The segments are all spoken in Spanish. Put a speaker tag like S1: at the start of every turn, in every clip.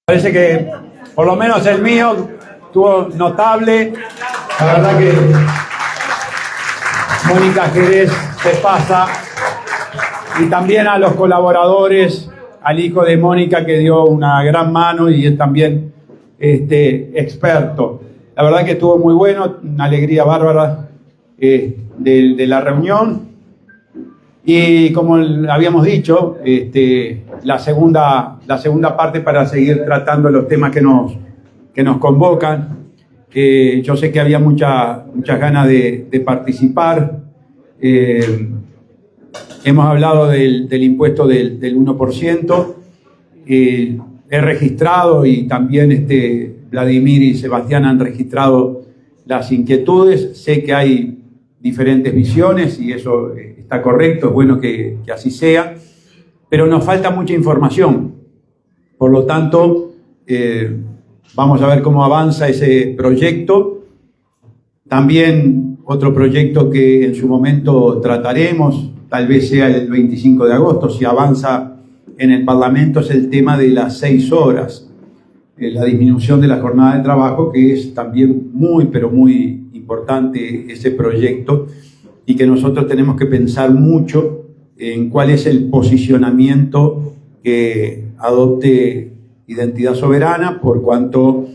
S1: Parece que por lo menos el mío estuvo notable. La verdad que Mónica Jerez se pasa. Y también a los colaboradores, al hijo de Mónica que dio una gran mano y es también experto. La verdad que estuvo muy bueno, una alegría bárbara de la reunión. Y como habíamos dicho, la segunda parte para seguir tratando los temas que nos convocan. Yo sé que había muchas ganas de participar. Hemos hablado del impuesto del 1%. He registrado y también Vladimir y Sebastián han registrado las inquietudes. Sé que hay diferentes visiones y eso está correcto, es bueno que así sea, pero nos falta mucha información. Por lo tanto, vamos a ver cómo avanza ese proyecto. También otro proyecto que en su momento trataremos, tal vez sea el 25 de agosto, si avanza en el Parlamento, es el tema de las 6 horas, la disminución de la jornada de trabajo, que es también muy, pero muy importante ese proyecto y que nosotros tenemos que pensar mucho en cuál es el posicionamiento que adopte Identidad Soberana, por cuanto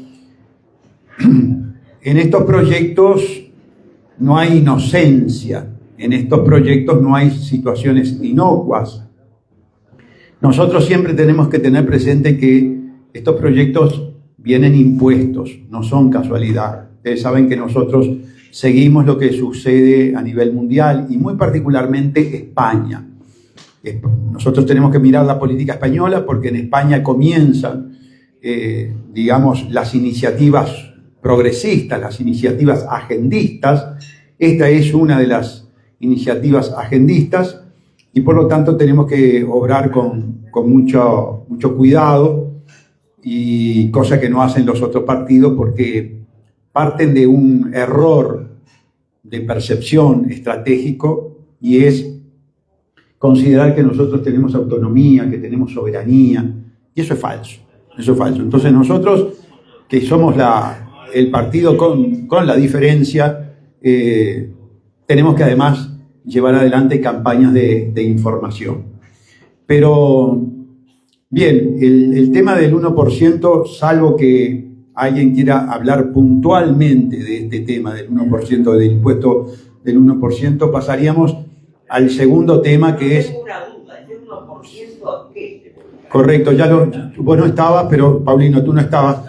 S1: en estos proyectos no hay inocencia, en estos proyectos no hay situaciones inocuas. Nosotros siempre tenemos que tener presente que estos proyectos vienen impuestos, no son casualidad. Ustedes saben que nosotros seguimos lo que sucede a nivel mundial y muy particularmente España. Nosotros tenemos que mirar la política española porque en España comienzan, digamos, las iniciativas progresistas, las iniciativas agendistas. Esta es una de las iniciativas agendistas y por lo tanto tenemos que obrar con mucho cuidado, y cosa que no hacen los otros partidos porque parten de un error de percepción estratégico y es considerar que nosotros tenemos autonomía, que tenemos soberanía, y eso es falso, eso es falso. Entonces nosotros, que somos el partido con la diferencia, tenemos que además llevar adelante campañas de información. Pero, bien, el tema del 1%, salvo que alguien quiera hablar puntualmente de este tema del 1%, del impuesto del 1%, pasaríamos al segundo tema que es...
S2: Una duda, ¿el 1% qué?
S1: Correcto, vos no estabas, pero Paulino, tú no estabas,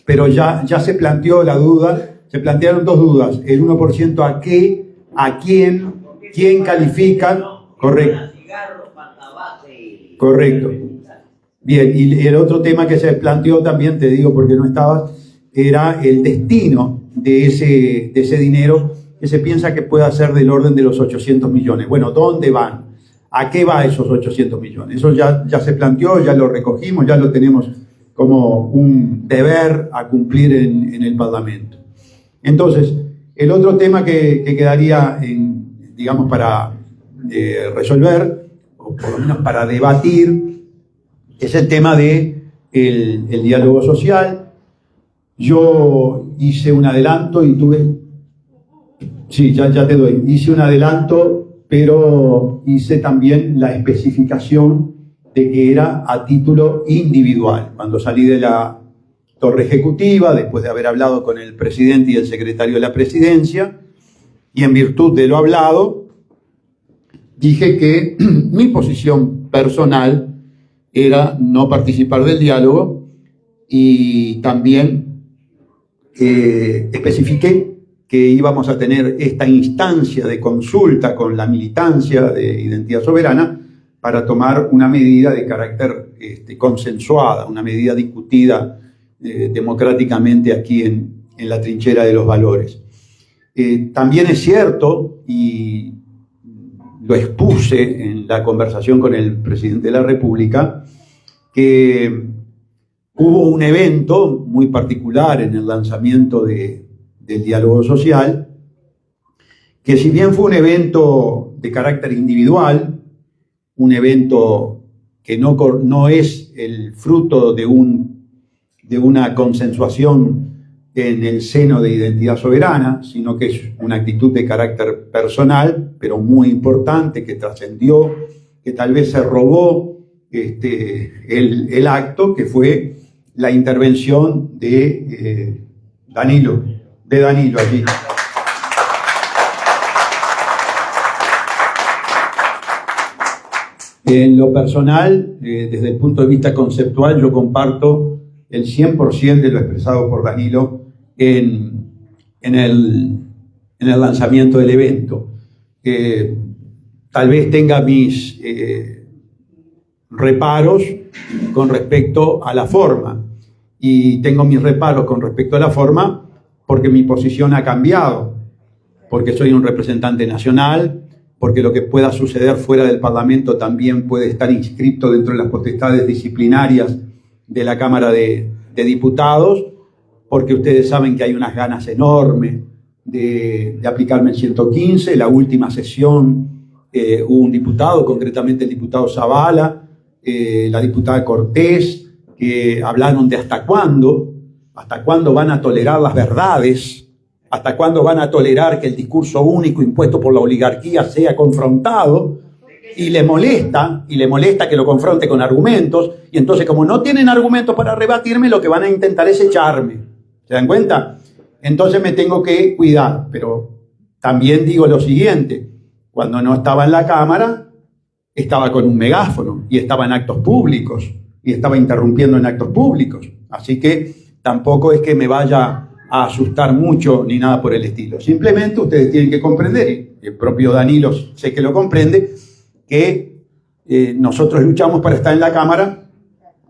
S1: pero ya se planteó la duda, se plantearon dos dudas, el 1% a qué, a quién califican, correcto. Correcto. Bien, y el otro tema que se planteó también, te digo porque no estabas, era el destino de ese dinero que se piensa que pueda ser del orden de los 800 millones. Bueno, ¿dónde van? ¿A qué va esos 800 millones? Eso ya se planteó, ya lo recogimos, ya lo tenemos como un deber a cumplir en el Parlamento. Entonces, el otro tema que quedaría, digamos, para resolver, o por lo menos para debatir, es el tema del diálogo social. Yo hice un adelanto y tuve... Sí, ya te doy. Hice un adelanto, pero hice también la especificación de que era a título individual. Cuando salí de la torre ejecutiva, después de haber hablado con el presidente y el secretario de la presidencia, y en virtud de lo hablado, dije que mi posición personal era no participar del diálogo y también especifiqué que íbamos a tener esta instancia de consulta con la militancia de Identidad Soberana para tomar una medida de carácter consensuada, una medida discutida democráticamente aquí en la trinchera de los valores. También es cierto, y lo expuse en la conversación con el presidente de la República, que hubo un evento muy particular en el lanzamiento del diálogo social, que si bien fue un evento de carácter individual, un evento que no es el fruto de un de una consensuación en el seno de Identidad Soberana, sino que es una actitud de carácter personal, pero muy importante, que trascendió, que tal vez se robó el acto, que fue la intervención de Danilo allí. En lo personal, desde el punto de vista conceptual, yo comparto el 100% de lo expresado por Danilo en el lanzamiento del evento. Tal vez tenga mis reparos con respecto a la forma, y tengo mis reparos con respecto a la forma porque mi posición ha cambiado, porque soy un representante nacional, porque lo que pueda suceder fuera del Parlamento también puede estar inscrito dentro de las potestades disciplinarias de la Cámara de Diputados, porque ustedes saben que hay unas ganas enormes de aplicarme el 115. La última sesión hubo un diputado, concretamente el diputado Zavala, la diputada Cortés, que hablaron de hasta cuándo van a tolerar las verdades, hasta cuándo van a tolerar que el discurso único impuesto por la oligarquía sea confrontado, y le molesta que lo confronte con argumentos, y entonces, como no tienen argumentos para rebatirme, lo que van a intentar es echarme. ¿Se dan cuenta? Entonces me tengo que cuidar, pero también digo lo siguiente: cuando no estaba en la Cámara, estaba con un megáfono, y estaba en actos públicos, y estaba interrumpiendo en actos públicos. Así que tampoco es que me vaya a asustar mucho ni nada por el estilo. Simplemente ustedes tienen que comprender, y el propio Danilo sé que lo comprende, que nosotros luchamos para estar en la Cámara,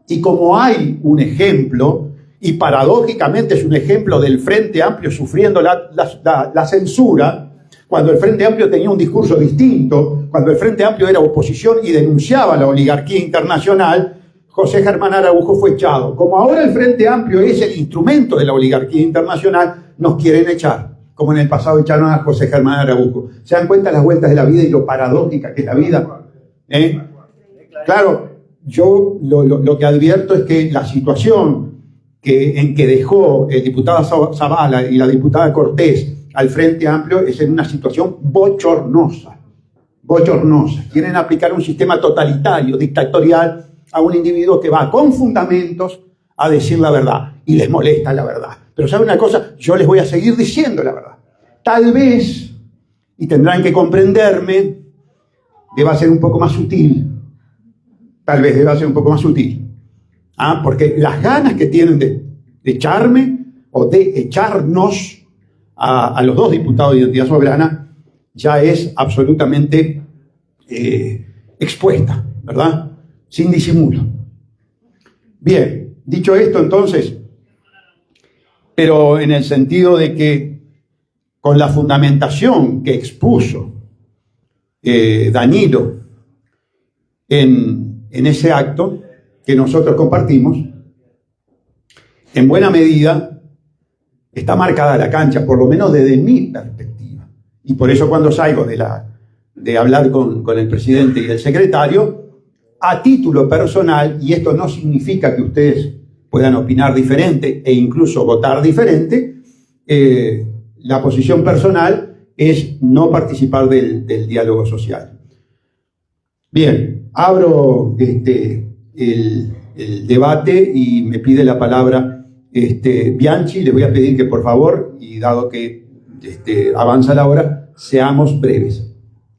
S1: y como hay un ejemplo, y paradójicamente es un ejemplo del Frente Amplio sufriendo la censura, cuando el Frente Amplio tenía un discurso distinto, cuando el Frente Amplio era oposición y denunciaba la oligarquía internacional, José Germán Araujo fue echado. Como ahora el Frente Amplio es el instrumento de la oligarquía internacional, nos quieren echar, como en el pasado echaron a José Germán Araujo. ¿Se dan cuenta las vueltas de la vida y lo paradójica que es la vida? Claro, yo lo que advierto es que la situación en que dejó el diputado Zavala y la diputada Cortés al Frente Amplio es en una situación bochornosa. Quieren aplicar un sistema totalitario, dictatorial, a un individuo que va con fundamentos a decir la verdad, y les molesta la verdad. Pero ¿saben una cosa? Yo les voy a seguir diciendo la verdad. Tal vez, y tendrán que comprenderme, deba ser un poco más sutil. Porque las ganas que tienen de echarme o de echarnos a los dos diputados de Identidad Soberana ya es absolutamente expuesta, ¿verdad? Sin disimulo. Bien, dicho esto entonces, pero en el sentido de que con la fundamentación que expuso Danilo en ese acto que nosotros compartimos, en buena medida está marcada la cancha, por lo menos desde mi perspectiva. Y por eso cuando salgo de hablar con el presidente y el secretario, a título personal, y esto no significa que ustedes puedan opinar diferente e incluso votar diferente, la posición personal es no participar del diálogo social. Bien, abro el debate y me pide la palabra Bianchi. Le voy a pedir que por favor, y dado que avanza la hora, seamos breves.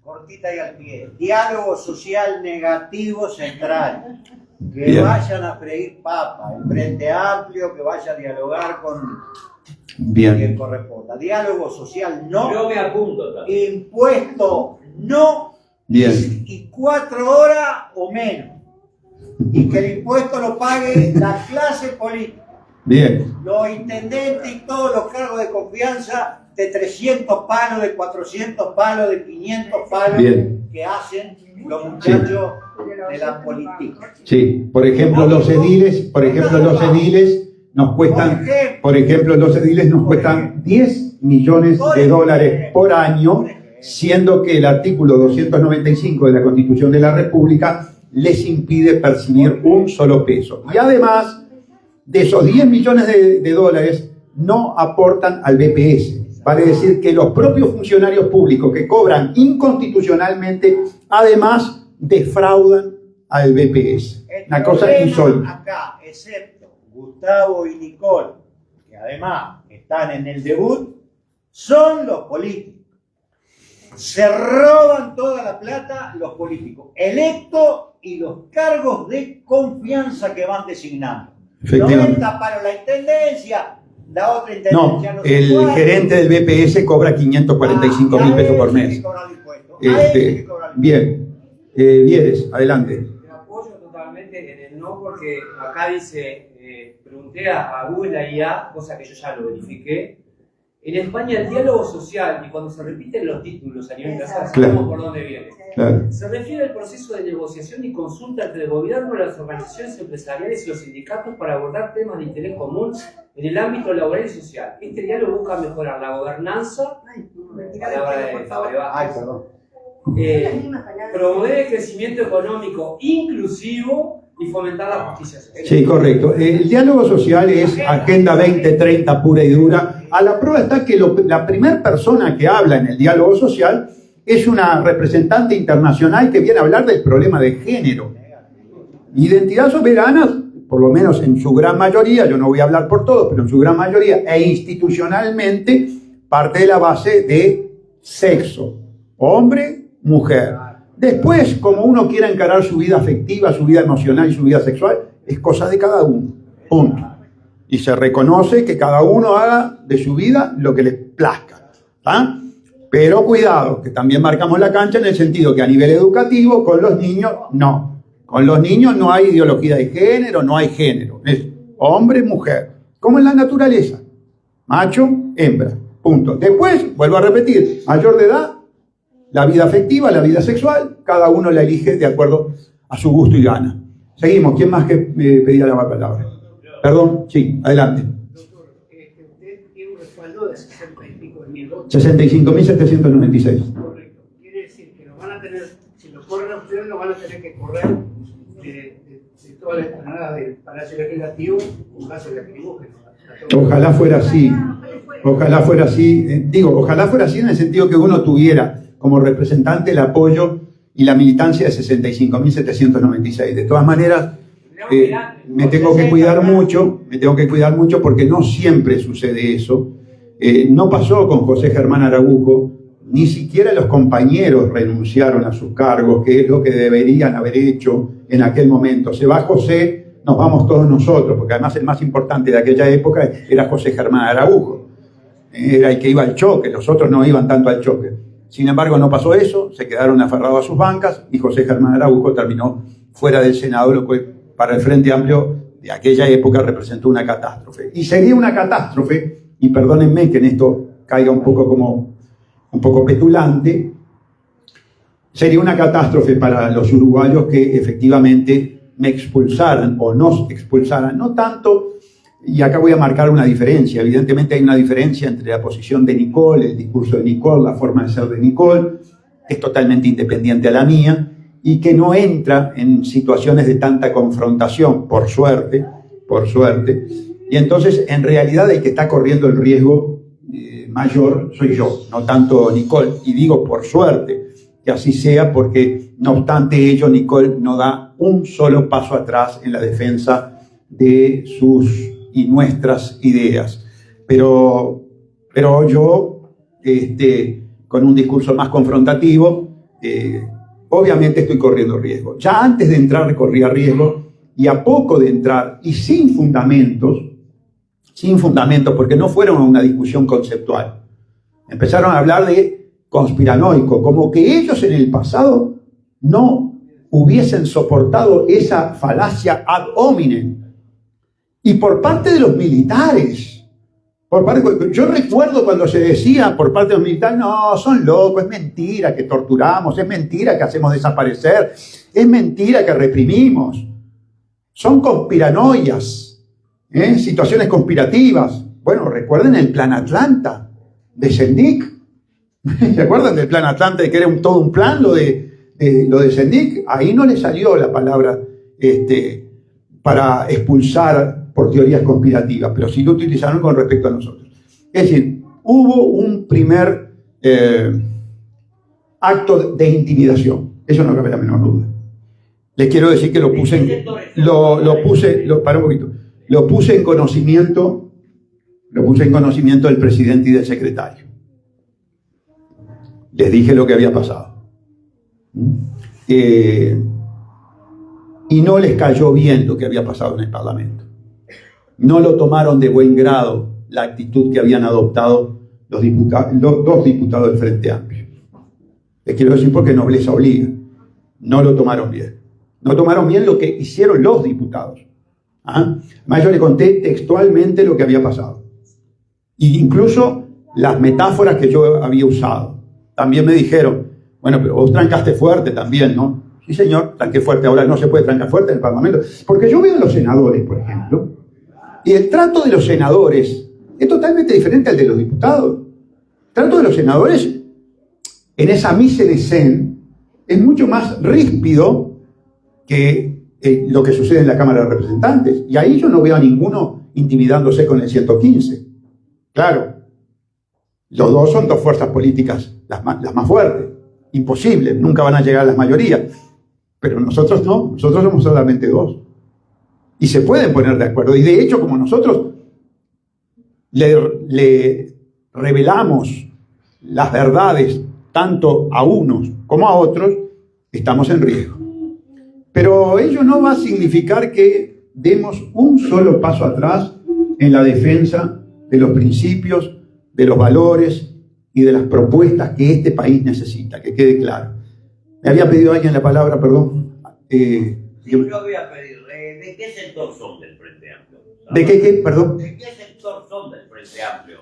S3: Cortita y al pie. Diálogo social negativo central. Que
S1: Bien.
S3: Vayan a freír papa. El Frente Amplio, que vaya a dialogar con
S1: Bien.
S3: quien corresponda. Diálogo social no.
S2: Yo me apunto también.
S3: Impuesto no.
S1: Bien.
S3: Y 4 horas o menos. Y que el impuesto lo pague la clase política.
S1: Bien.
S3: Los intendentes y todos los cargos de confianza de 300 palos, de 400 palos, de 500 palos.
S1: Bien.
S3: Que hacen los muchachos de la política.
S1: Sí, por ejemplo, los ediles nos cuestan 10 millones de dólares por año, siendo que el artículo 295 de la Constitución de la República les impide percibir un solo peso. Y además, de esos 10 millones de dólares no aportan al BPS. Vale decir que los propios funcionarios públicos que cobran inconstitucionalmente, además defraudan al BPS. Una cosa insólita.
S3: Acá, excepto Gustavo y Nicole, que además están en el debut, son los políticos. Se roban toda la plata los políticos electos y los cargos de confianza que van designando. 90 para la intendencia, la otra intendencia
S1: no el cuál. Gerente del BPS cobra 545.000 pesos por mes. Bien, Vieres, adelante.
S4: Te apoyo totalmente en el no, porque acá dice, pregunté a Google, a IA, cosa que yo ya lo verifiqué. En España el diálogo social, y cuando se repiten los títulos a nivel nacional, sabemos por dónde viene. Claro. Se refiere al proceso de negociación y consulta entre el gobierno, las organizaciones empresariales y los sindicatos para abordar temas de interés común en el ámbito laboral y social. Este diálogo busca mejorar la gobernanza, promover el crecimiento económico inclusivo y fomentar la justicia social.
S1: Sí, correcto. El diálogo social es Agenda 2030 pura y dura. A la prueba está que la primera persona que habla en el diálogo social es una representante internacional que viene a hablar del problema de género. Identidad soberana, por lo menos en su gran mayoría, yo no voy a hablar por todos, pero en su gran mayoría, e institucionalmente, parte de la base de sexo, hombre, mujer. Después, como uno quiera encarar su vida afectiva, su vida emocional y su vida sexual, es cosa de cada uno. Punto. Y se reconoce que cada uno haga de su vida lo que le plazca. ¿Ah? Pero cuidado, que también marcamos la cancha en el sentido que a nivel educativo, con los niños, no. Con los niños no hay ideología de género, no hay género. Es hombre, mujer. Como en la naturaleza. Macho, hembra. Punto. Después, vuelvo a repetir, mayor de edad, la vida afectiva, la vida sexual, cada uno la elige de acuerdo a su gusto y gana. Seguimos. ¿Quién más que pedía la palabra? Perdón, sí, adelante.
S5: Doctor, usted tiene un respaldo de 60 y pico de mil votos.
S1: 65.796.
S5: Correcto. Quiere decir que lo van a tener, si lo corren a ustedes, lo van a tener que correr de toda la explanada del Palacio Legislativo con caso de lacrimógenos.
S1: Ojalá fuera así. Ojalá fuera así. Ojalá fuera así en el sentido que uno tuviera como representante el apoyo y la militancia de 65.796. De todas maneras, me tengo que cuidar mucho porque no siempre sucede eso. No pasó con José Germán Araújo, ni siquiera los compañeros renunciaron a sus cargos, que es lo que deberían haber hecho en aquel momento. Se va José, nos vamos todos nosotros, porque además el más importante de aquella época era José Germán Araújo. Era el que iba al choque, los otros no iban tanto al choque. Sin embargo, no pasó eso, se quedaron aferrados a sus bancas y José Germán Araújo terminó fuera del Senado, lo cual para el Frente Amplio de aquella época representó una catástrofe. Y sería una catástrofe, y perdónenme que en esto caiga un poco petulante, sería una catástrofe para los uruguayos que efectivamente me expulsaran o nos expulsaran, no tanto. Y acá voy a marcar una diferencia. Evidentemente hay una diferencia entre la posición de Nicole, el discurso de Nicole, la forma de ser de Nicole, es totalmente independiente a la mía, y que no entra en situaciones de tanta confrontación, por suerte. Y entonces, en realidad, el que está corriendo el riesgo mayor soy yo, no tanto Nicole. Y digo por suerte, que así sea, porque no obstante ello, Nicole no da un solo paso atrás en la defensa de sus y nuestras ideas. Pero yo, con un discurso más confrontativo, obviamente estoy corriendo riesgo. Ya antes de entrar corría riesgo, y a poco de entrar, y sin fundamentos, porque no fueron a una discusión conceptual. Empezaron a hablar de conspiranoico, como que ellos en el pasado no hubiesen soportado esa falacia ad hominem. Y por parte de los militares, yo recuerdo cuando se decía por parte de los militares, no, son locos, es mentira que torturamos, es mentira que hacemos desaparecer, es mentira que reprimimos. Son conspiranoias, situaciones conspirativas. Bueno, recuerden el Plan Atlanta de Sendik. ¿Se acuerdan del Plan Atlanta, de que era todo un plan lo de Sendik? Ahí no le salió la palabra para expulsar por teorías conspirativas, pero sí lo utilizaron con respecto a nosotros. Es decir, hubo un primer acto de intimidación, eso no cabe la menor duda. Les quiero decir que lo puse en conocimiento del presidente y del secretario. Les dije lo que había pasado. Y no les cayó bien lo que había pasado en el Parlamento. No lo tomaron de buen grado la actitud que habían adoptado los dos diputados del Frente Amplio. Les quiero decir porque nobleza obliga. No lo tomaron bien. No tomaron bien lo que hicieron los diputados. Además, yo le conté textualmente lo que había pasado. E incluso las metáforas que yo había usado. También me dijeron, bueno, pero vos trancaste fuerte también, ¿no? Sí, señor, tranqué fuerte. Ahora no se puede trancar fuerte en el Parlamento. Porque yo veo a los senadores, por ejemplo, y el trato de los senadores es totalmente diferente al de los diputados. El trato de los senadores en esa mise de scène es mucho más ríspido que lo que sucede en la Cámara de Representantes. Y ahí yo no veo a ninguno intimidándose con el 115. Claro, los dos son dos fuerzas políticas las más fuertes. Imposible, nunca van a llegar a las mayorías. Pero nosotros no, nosotros somos solamente dos. Y se pueden poner de acuerdo. Y de hecho, como nosotros le revelamos las verdades tanto a unos como a otros, estamos en riesgo. Pero ello no va a significar que demos un solo paso atrás en la defensa de los principios, de los valores y de las propuestas que este país necesita, que quede claro. Me había pedido alguien la palabra, perdón.
S2: Sí, yo voy a pedir, ¿de qué sector son del Frente Amplio?
S1: ¿De qué, perdón?
S2: ¿De qué sector son del Frente Amplio?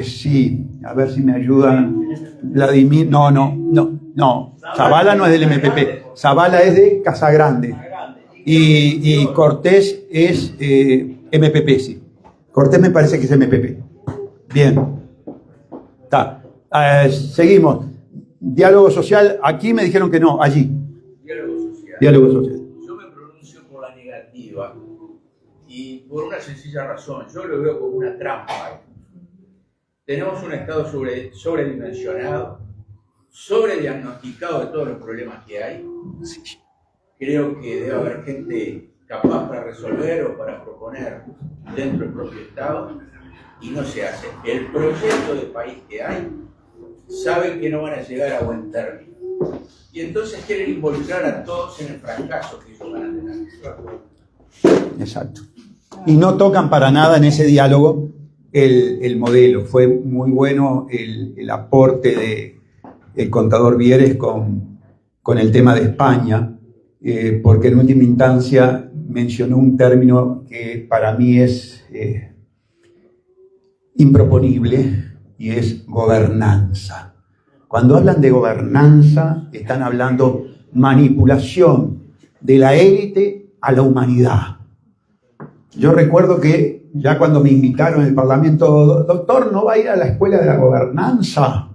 S1: Sí, a ver si me ayudan. Vladimir, no. Zavala no es del MPP. Zavala es de Casagrande. Y Cortés es MPP, sí. Cortés me parece que es MPP. Bien. Está. Seguimos. Diálogo social, aquí me dijeron que no, allí. Diálogo social.
S6: Yo me pronuncio por la negativa y por una sencilla razón. Yo lo veo como una trampa. Tenemos un Estado sobredimensionado, sobrediagnosticado de todos los problemas que hay. Creo que debe haber gente capaz para resolver o para proponer dentro del propio Estado y no se hace. El proyecto de país que hay, saben que no van a llegar a buen término. Y entonces quieren involucrar a todos en el fracaso que ellos van a tener.
S1: Exacto. Y no tocan para nada en ese diálogo el modelo. Fue muy bueno el aporte del contador Vieres con el tema de España, porque en última instancia mencionó un término que para mí es improponible, y es gobernanza. Cuando hablan de gobernanza, están hablando manipulación de la élite a la humanidad. Yo recuerdo que ya cuando me invitaron en el Parlamento, doctor, ¿no va a ir a la escuela de la gobernanza?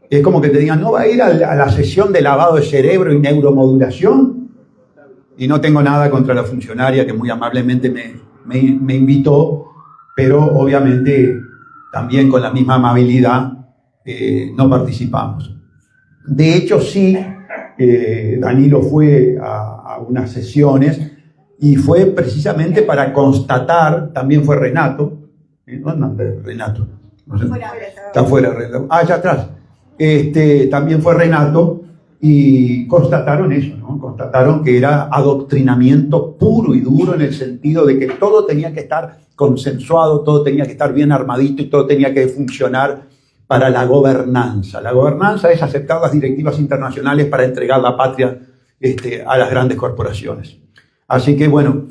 S1: Es como que te digan, ¿no va a ir a la sesión de lavado de cerebro y neuromodulación? Y no tengo nada contra la funcionaria que muy amablemente me invitó, pero obviamente también con la misma amabilidad no participamos. De hecho, sí, Danilo fue a unas sesiones y fue precisamente para constatar, también fue Renato, ¿dónde anda Renato? No sé. Está fuera, allá atrás. También fue Renato y constataron eso, ¿no? Constataron que era adoctrinamiento puro y duro en el sentido de que todo tenía que estar consensuado, todo tenía que estar bien armadito y todo tenía que funcionar para la gobernanza. La gobernanza es aceptar las directivas internacionales para entregar la patria a las grandes corporaciones. Así que bueno,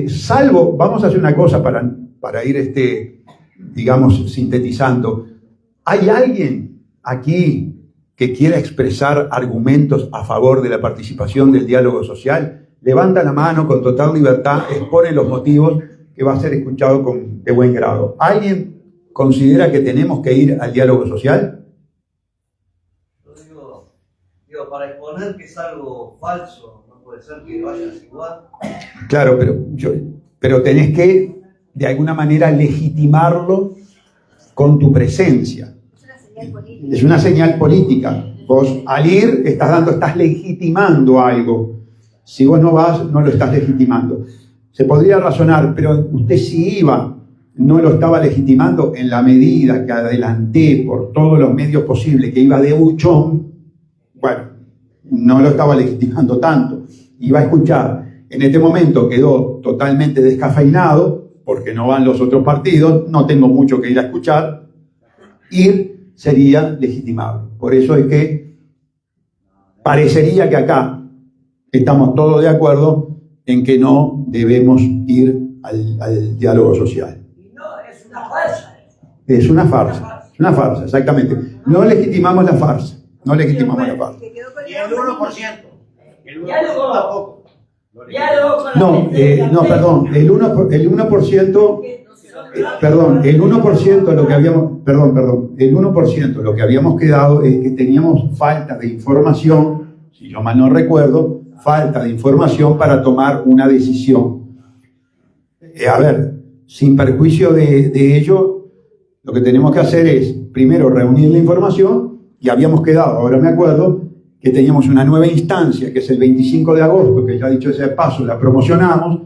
S1: salvo, vamos a hacer una cosa para ir, digamos, sintetizando. ¿Hay alguien aquí que quiera expresar argumentos a favor de la participación del diálogo social? Levanta la mano con total libertad, expone los motivos, que va a ser escuchado de buen grado. ¿Alguien considera que tenemos que ir al diálogo social?
S2: Yo digo, para exponer que es algo falso, no puede ser que vayan a situar.
S1: Claro, pero tenés que, de alguna manera, legitimarlo con tu presencia.
S7: Es una señal política.
S1: Es una señal política. Vos al ir estás legitimando algo. Si vos no vas, no lo estás legitimando. Se podría razonar, pero usted si iba, no lo estaba legitimando en la medida que adelanté por todos los medios posibles que iba de buchón. Bueno, no lo estaba legitimando tanto. Iba a escuchar. En este momento quedó totalmente descafeinado, porque no van los otros partidos, no tengo mucho que ir a escuchar. Ir sería legitimado. Por eso es que parecería que acá estamos todos de acuerdo en que no debemos ir al diálogo social.
S2: Y no, es una farsa.
S1: Es una farsa, es una farsa, exactamente. No legitimamos la farsa, no legitimamos la farsa.
S7: Que quedó con
S3: Y el 1%. El 1%
S2: Diálogo.
S3: tampoco.
S2: Diálogo con la
S1: No,
S2: gente.
S1: perdón, el 1%, perdón, el 1% lo que habíamos, perdón, el 1% lo que habíamos quedado es que teníamos falta de información, si yo mal no recuerdo, falta de información para tomar una decisión. A ver, sin perjuicio de ello, lo que tenemos que hacer es, primero, reunir la información, y habíamos quedado, ahora me acuerdo, que teníamos una nueva instancia, que es el 25 de agosto, que ya dicho ese paso, la promocionamos,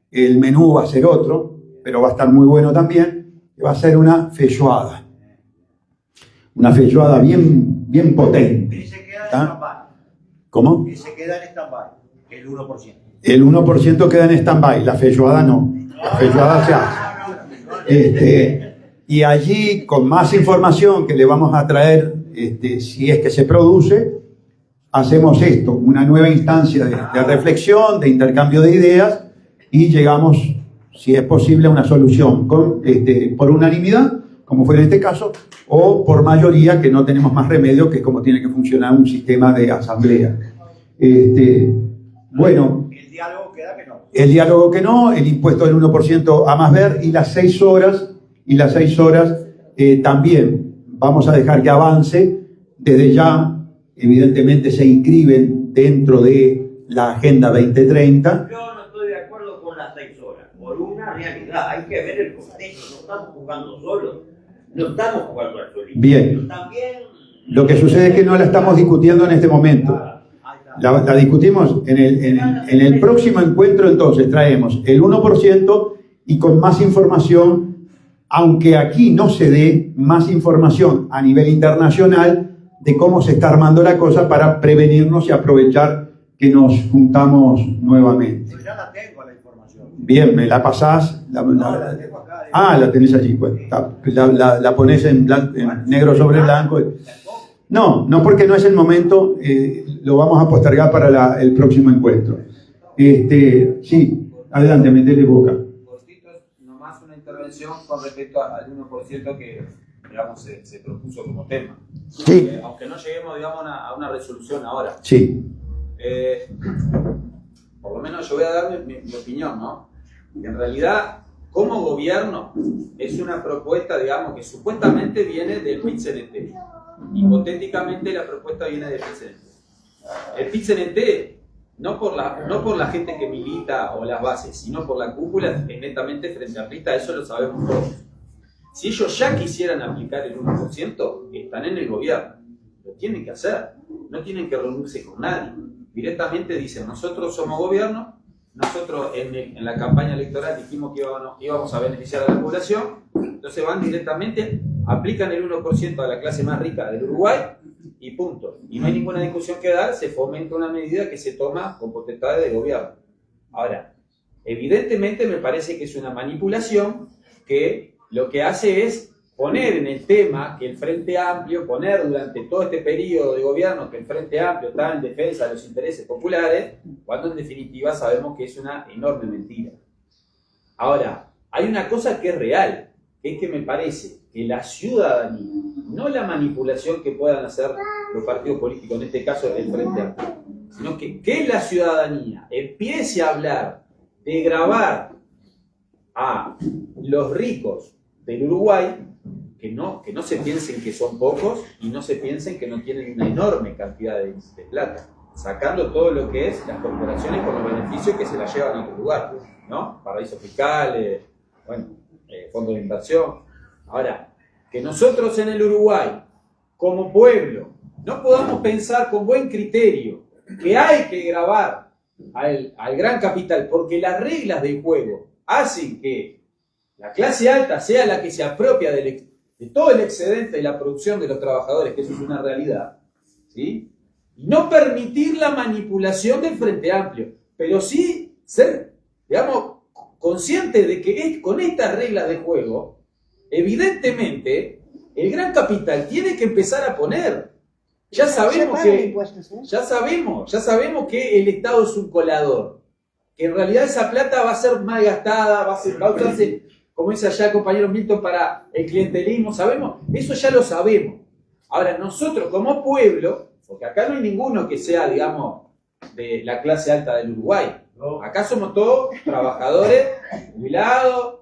S1: el menú va a ser otro, pero va a estar muy bueno también, que va a ser una feijoada bien potente.
S3: Y se queda en
S1: ¿Ah?
S3: stand-by.
S1: ¿Cómo?
S3: Y se queda en stand-by. El 1%.
S1: El 1% queda en stand-by, la feijoada no, la feijoada se hace. Y allí, con más información que le vamos a traer, si es que se produce, hacemos esto, una nueva instancia de reflexión, de intercambio de ideas, y llegamos, si es posible, a una solución por unanimidad, como fue en este caso, o por mayoría, que no tenemos más remedio, que es como tiene que funcionar un sistema de asamblea. Bueno,
S3: El diálogo queda que no.
S1: el diálogo que no, el impuesto del 1% a más ver, y las 6 horas también vamos a dejar que avance. Desde ya, evidentemente, se inscriben dentro de la Agenda 2030.
S2: Yo no estoy de acuerdo con las 6 horas, por una realidad. Hay que ver el contexto, no estamos jugando solos, no estamos jugando al solito.
S1: Bien.
S2: También,
S1: Lo que sucede es que no la estamos discutiendo en este momento. La discutimos en el próximo encuentro. Entonces traemos el 1% y con más información, aunque aquí no se dé más información a nivel internacional de cómo se está armando la cosa para prevenirnos y aprovechar que nos juntamos nuevamente.
S3: Yo ya la tengo la información.
S1: Bien, me la pasás.
S3: La tengo acá.
S1: La tenés allí, pues. La pones en negro sobre blanco. No, porque no es el momento, lo vamos a postergar para el próximo encuentro. Sí, adelante, metele boca.
S8: Cortito, nomás una intervención con respecto al 1% que, digamos, se propuso como tema.
S1: Sí.
S8: Aunque no lleguemos, digamos, a una resolución ahora.
S1: Sí.
S8: Por lo menos yo voy a dar mi opinión, ¿no? En realidad, como gobierno, es una propuesta, digamos, que supuestamente viene del PIT-CNT. Hipotéticamente la propuesta viene del PIT-CNT. El PIT-CNT, no por la gente que milita o las bases, sino por la cúpula, es netamente frente amplista, eso lo sabemos todos. Si ellos ya quisieran aplicar el 1%, están en el gobierno. Lo tienen que hacer. No tienen que reunirse con nadie. Directamente dicen, nosotros somos gobierno, nosotros en la campaña electoral dijimos que íbamos a beneficiar a la población, entonces van directamente, aplican el 1% a la clase más rica del Uruguay y punto. Y no hay ninguna discusión que dar, se fomenta una medida que se toma con potestades de gobierno. Ahora, evidentemente me parece que es una manipulación que lo que hace es poner en el tema que el Frente Amplio, poner durante todo este periodo de gobierno que el Frente Amplio está en defensa de los intereses populares, cuando en definitiva sabemos que es una enorme mentira. Ahora, hay una cosa que es real, que es que me parece que la ciudadanía, no la manipulación que puedan hacer los partidos políticos, en este caso el Frente Amplio, sino que la ciudadanía empiece a hablar de gravar a los ricos del Uruguay, que no se piensen que son pocos y no se piensen que no tienen una enorme cantidad de plata. sacando todo lo que es las corporaciones con los beneficios que se las llevan a otro lugar, ¿no? Paraísos fiscales, bueno, fondos de inversión. Ahora, que nosotros en el Uruguay, como pueblo, no podamos pensar con buen criterio que hay que gravar al gran capital, porque las reglas del juego hacen que la clase alta sea la que se apropia de todo el excedente de la producción de los trabajadores, que eso es una realidad, ¿sí? Y no permitir la manipulación del Frente Amplio, pero sí ser, digamos, consciente de que con estas reglas de juego, evidentemente, el gran capital tiene que empezar a poner. Ya sabemos que el Estado es un colador, que en realidad esa plata va a ser mal gastada, va a usarse, como dice allá el compañero Milton, para el clientelismo, sabemos, eso ya lo sabemos. Ahora, nosotros como pueblo, porque acá no hay ninguno que sea, digamos, de la clase alta del Uruguay, acá somos todos trabajadores, jubilados,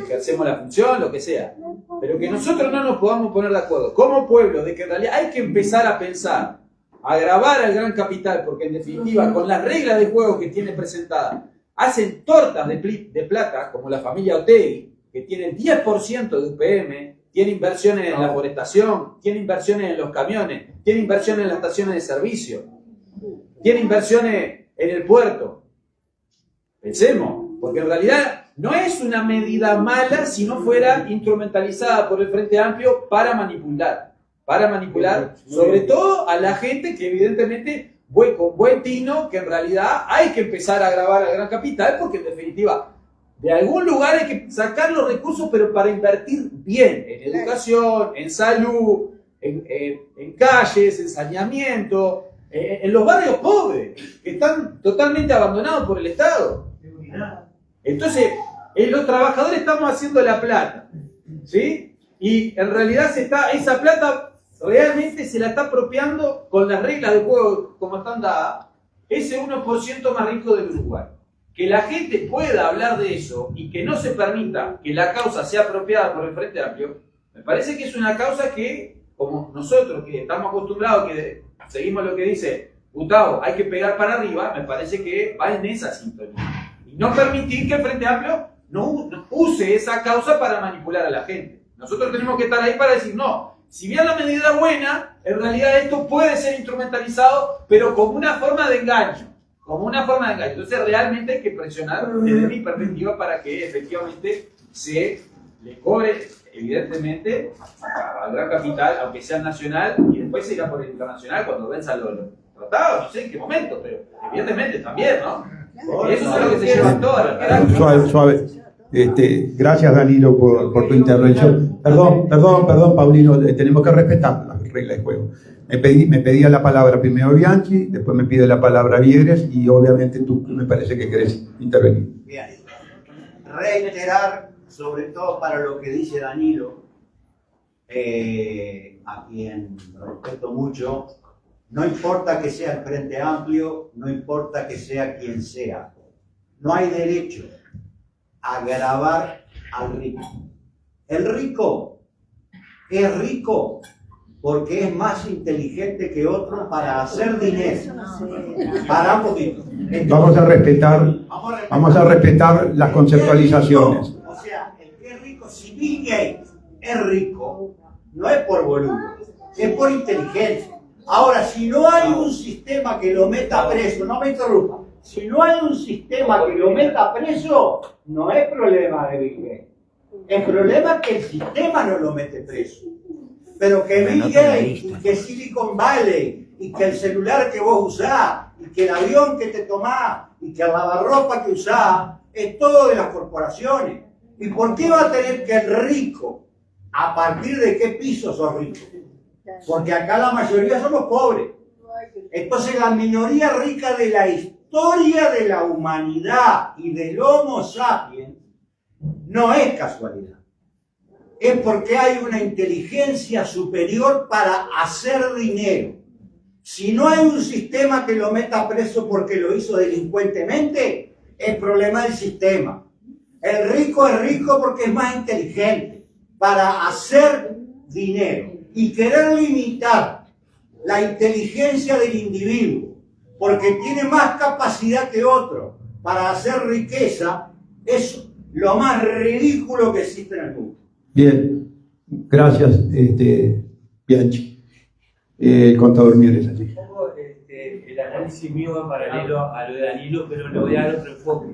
S8: ejercemos la función, lo que sea, pero que nosotros no nos podamos poner de acuerdo como pueblo de que en realidad hay que empezar a pensar, a grabar al gran capital, porque en definitiva con las reglas de juego que tiene presentadas hacen tortas de plata, como la familia Otegui, que tiene el 10% de UPM, tiene inversiones en la forestación, tiene inversiones en los camiones, tiene inversiones en las estaciones de servicio, tiene inversiones en el puerto. Pensemos, porque en realidad no es una medida mala si no fuera instrumentalizada por el Frente Amplio para manipular, sobre todo a la gente que evidentemente con buen tino, que en realidad hay que empezar a grabar al gran capital, porque en definitiva de algún lugar hay que sacar los recursos, pero para invertir bien en educación, en salud, en calles, en saneamiento, en los barrios pobres, que están totalmente abandonados por el Estado. Entonces, los trabajadores estamos haciendo la plata, ¿sí? Y en realidad esa plata realmente se la está apropiando con las reglas del juego como están dadas, ese 1% más rico del Uruguay. Que la gente pueda hablar de eso y que no se permita que la causa sea apropiada por el Frente Amplio, me parece que es una causa que, como nosotros que estamos acostumbrados, que seguimos lo que dice Gustavo, hay que pegar para arriba, me parece que va en esa sintonía. Y no permitir que el Frente Amplio no use esa causa para manipular a la gente. Nosotros tenemos que estar ahí para decir, no, si bien la medida es buena, en realidad esto puede ser instrumentalizado, pero como una forma de engaño. Entonces realmente hay que presionar desde mi perspectiva para que efectivamente se le cobre, evidentemente, al gran capital, aunque sea nacional, y después se irá por el internacional cuando venzan los tratados, no sé en qué momento, pero evidentemente también, ¿no? Eso es lo que se lleva todas.
S1: Suave. Gracias, Danilo, por tu intervención. Perdón, Paulino, tenemos que respetar las reglas de juego. Me pedía la palabra primero Bianchi, después me pide la palabra Vieres y obviamente tú me parece que querés intervenir.
S7: Bien. Reiterar, sobre todo para lo que dice Danilo, a quien respeto mucho, no importa que sea el Frente Amplio, no importa que sea quien sea, no hay derecho a gravar al rico. El rico es rico porque es más inteligente que otro para hacer dinero. Para un poquito.
S1: Vamos a respetar las conceptualizaciones.
S7: O sea, el que es rico, si Bill Gates es rico, no es por volumen, es por inteligencia. Ahora, si no hay un sistema que lo meta preso, no me interrumpa, si no hay un sistema que lo meta preso, no es problema de Bill Gates. El problema es que el sistema no lo mete preso. Pero que Bill Gates, y que Silicon Valley, y que el celular que vos usás, y que el avión que te tomás, y que el lavarropa que usás, es todo de las corporaciones. ¿Y por qué va a tener que el rico, a partir de qué piso sos rico? Porque acá la mayoría somos pobres. Entonces la minoría rica de la historia de la humanidad y del Homo sapiens no es casualidad. Es porque hay una inteligencia superior para hacer dinero. Si no hay un sistema que lo meta preso porque lo hizo delincuentemente, es problema del sistema. El rico es rico porque es más inteligente para hacer dinero. Y querer limitar la inteligencia del individuo porque tiene más capacidad que otro para hacer riqueza. Es lo más ridículo que existe en el mundo.
S1: Bien, gracias, Bianchi. El contador Mieres allí.
S4: Un poco el análisis mío va en paralelo a lo de Danilo, pero lo voy a dar otro enfoque.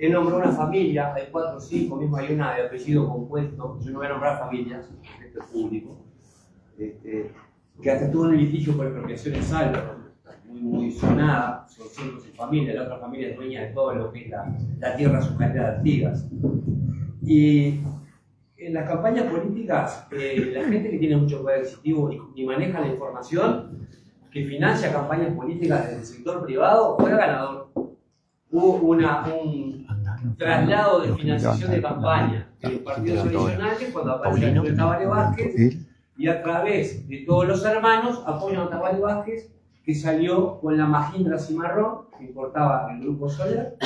S4: Él nombró una familia, hay 4 o 5, mismo hay una de apellido compuesto, yo no voy a nombrar familias, esto es público, que hasta estuvo en un litigio por expropiación en Salva, muy sonada, son 5 o 6 familias, la otra familia es dueña de todo lo que es la tierra sujeta de Artigas. Y en las campañas políticas, la gente que tiene mucho poder adquisitivo y maneja la información, que financia campañas políticas desde el sector privado, fue ganador. Hubo un traslado de financiación de campaña de los partidos tradicionales cuando apareció el Tabaré Vázquez, y a través de todos los hermanos apoyan a Tabaré Vázquez, que salió con la Mahindra Cimarrón, que importaba el Grupo Soler,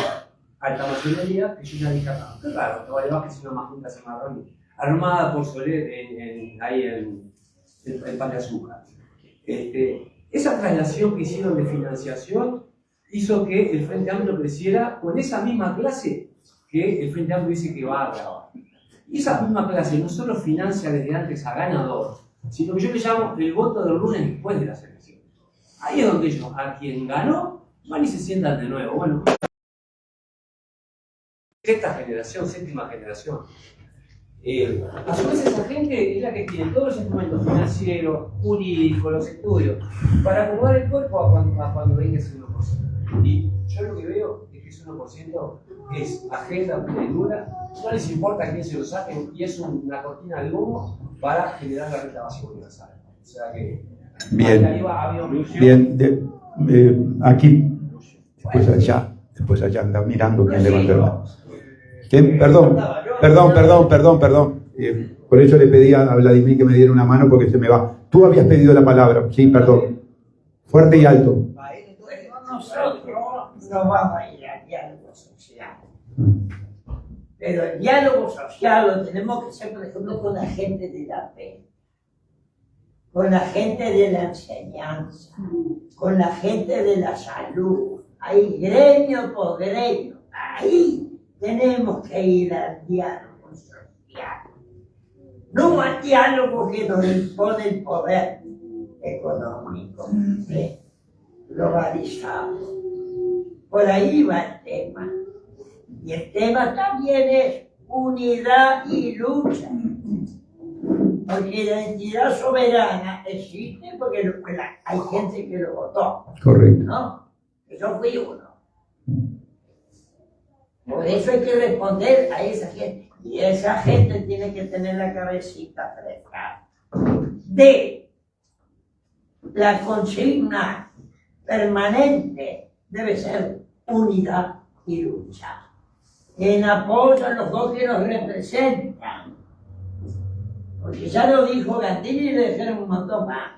S4: alta masonería, que yo ya dije acá. Claro, Tabaré Vázquez es una Mahindra Cimarrón armada por Soler ahí en el Pan de Azúcar. Esa traslación que hicieron de financiación hizo que el Frente Amplio creciera con esa misma clase que el Frente Amplio dice que va a agravar. Y esa misma clase no solo financia desde antes a ganador, sino que yo le llamo el voto del lunes después de las elecciones. Ahí es donde ellos, a quien ganó, van y se sientan de nuevo. Bueno, sexta generación, séptima generación. A su vez esa gente es la que tiene todos los instrumentos financieros, jurídicos, los estudios, para acomodar el cuerpo a cuando venga ese 1%. Y yo lo que veo es que ese 1% es agenda pura y dura, no les importa quién se lo saque, y es una cortina de humo para generar la renta básica universal. O sea que
S1: bien, bien, aquí, después allá anda mirando quién levanta la mano. Perdón. Por eso le pedí a Vladimir que me diera una mano porque se me va. Tú habías pedido la palabra. Sí, perdón. Fuerte y alto.
S9: Nosotros no vamos a ir al diálogo social. Pero el diálogo social lo tenemos que hacer, por ejemplo, con la gente de la fe, con la gente de la enseñanza, con la gente de la salud. Hay gremio por gremio. Ahí tenemos que ir al diálogo social. No al diálogo que nos impone el poder económico, globalizado. Por ahí va el tema. Y el tema también es unidad y lucha. Porque la entidad soberana existe porque hay gente que lo votó.
S1: Correcto.
S9: ¿No? Yo fui uno. Por eso hay que responder a esa gente. Y esa gente tiene que tener la cabecita fresca. De la consigna permanente debe ser unidad y lucha. En apoyo a los dos que nos representan. Porque ya lo dijo Gandini y le dijeron un montón más.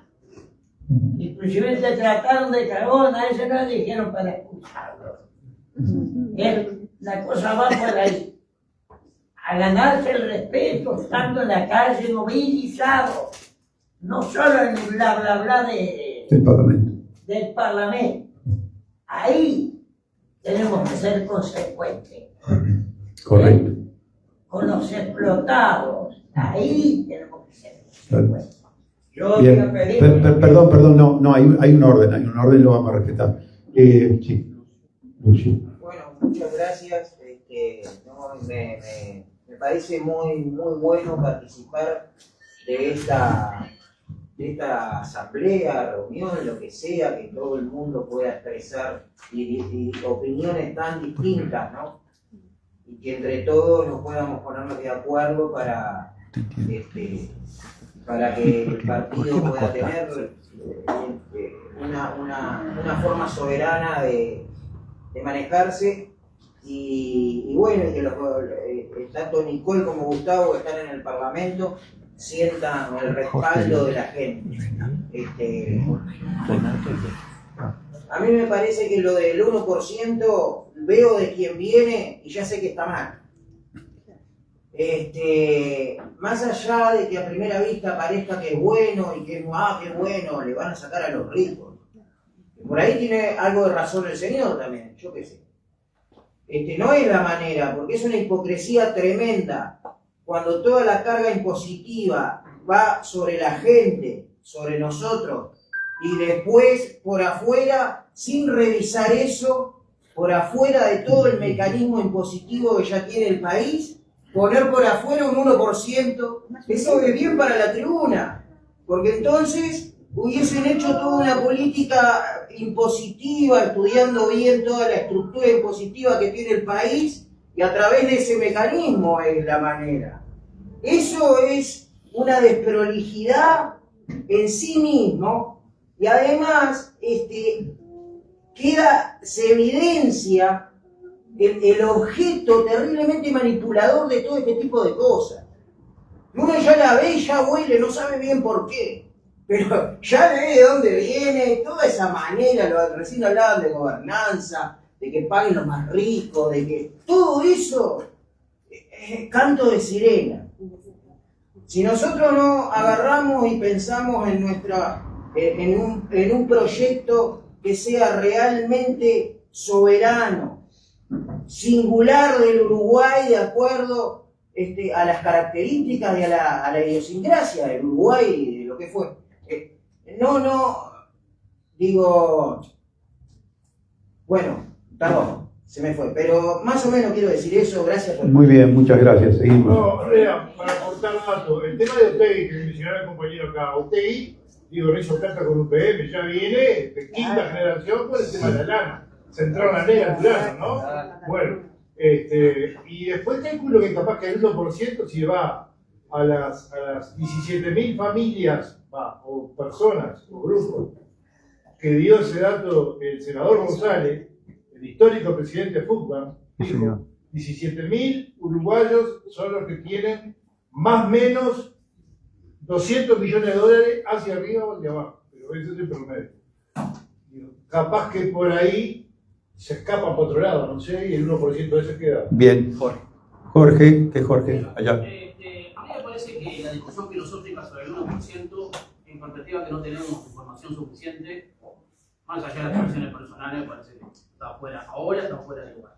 S9: Inclusive se trataron de cagón, a eso no le dijeron para escucharlo. La cosa va por ahí. A ganarse el respeto, estando en la calle movilizado. No solo en el bla bla bla del Parlamento. Ahí tenemos que ser consecuentes.
S1: Correcto.
S9: Con los explotados. Ahí tenemos que ser consecuentes. Yo
S1: bien. Perdón, no, hay un orden, lo vamos a respetar. Sí, Lucio.
S10: Bueno, muchas gracias. Me parece muy bueno participar de esta asamblea, reunión, lo que sea, que todo el mundo pueda expresar y opiniones tan distintas, ¿no? Y que entre todos nos podamos ponernos de acuerdo para que el partido pueda tener una forma soberana de manejarse. Y bueno, que tanto Nicole como Gustavo, que están en el Parlamento, sientan el respaldo de la gente. A mí me parece que lo del 1% veo de quién viene y ya sé que está mal. Más allá de que a primera vista parezca que es bueno y que qué bueno, le van a sacar a los ricos. Por ahí tiene algo de razón el señor también, yo qué sé. No es la manera, porque es una hipocresía tremenda cuando toda la carga impositiva va sobre la gente, sobre nosotros, y después por afuera, sin revisar eso, por afuera de todo el mecanismo impositivo que ya tiene el país, poner por afuera un 1%, eso es bien para la tribuna, porque entonces hubiesen hecho toda una política impositiva, estudiando bien toda la estructura impositiva que tiene el país, y a través de ese mecanismo es la manera. Eso es una desprolijidad en sí mismo, y además se evidencia el objeto terriblemente manipulador de todo este tipo de cosas. Uno ya la ve y ya huele, no sabe bien por qué, pero ya ve de dónde viene toda esa manera. Recién hablaban de gobernanza, de que paguen los más ricos, de que todo eso es canto de sirena. Si nosotros no agarramos y pensamos en un proyecto que sea realmente soberano, singular del Uruguay, de acuerdo a las características y a la idiosincrasia del Uruguay y de lo que fue. Bueno, perdón, se me fue, pero más o menos quiero decir eso. Gracias por...
S1: Muy bien, muchas gracias. Seguimos.
S11: No, Rea, para aportar datos, el tema de Otegi, que mencionaba el compañero acá, Otegi, no hizo plata con UPM, ya viene de quinta generación con el tema de la lana. Central la negra, plano, ¿no? Bueno, y después calculo que capaz que el 1% si va a las 17.000 familias, o personas, o grupos, que dio ese dato el senador González, el histórico presidente de fútbol, dijo, 17.000 uruguayos son los que tienen más o menos 200 millones de dólares hacia arriba o hacia abajo, pero ese es el promedio. Capaz que por ahí se escapa por otro lado, no sé, y el 1% de eso queda.
S1: Bien, Jorge, ¿qué Jorge? Allá.
S12: A mí me parece que la discusión filosófica sobre el 1%, en perspectiva que no tenemos información suficiente, más allá de las relaciones personales, me parece que está fuera de lugar.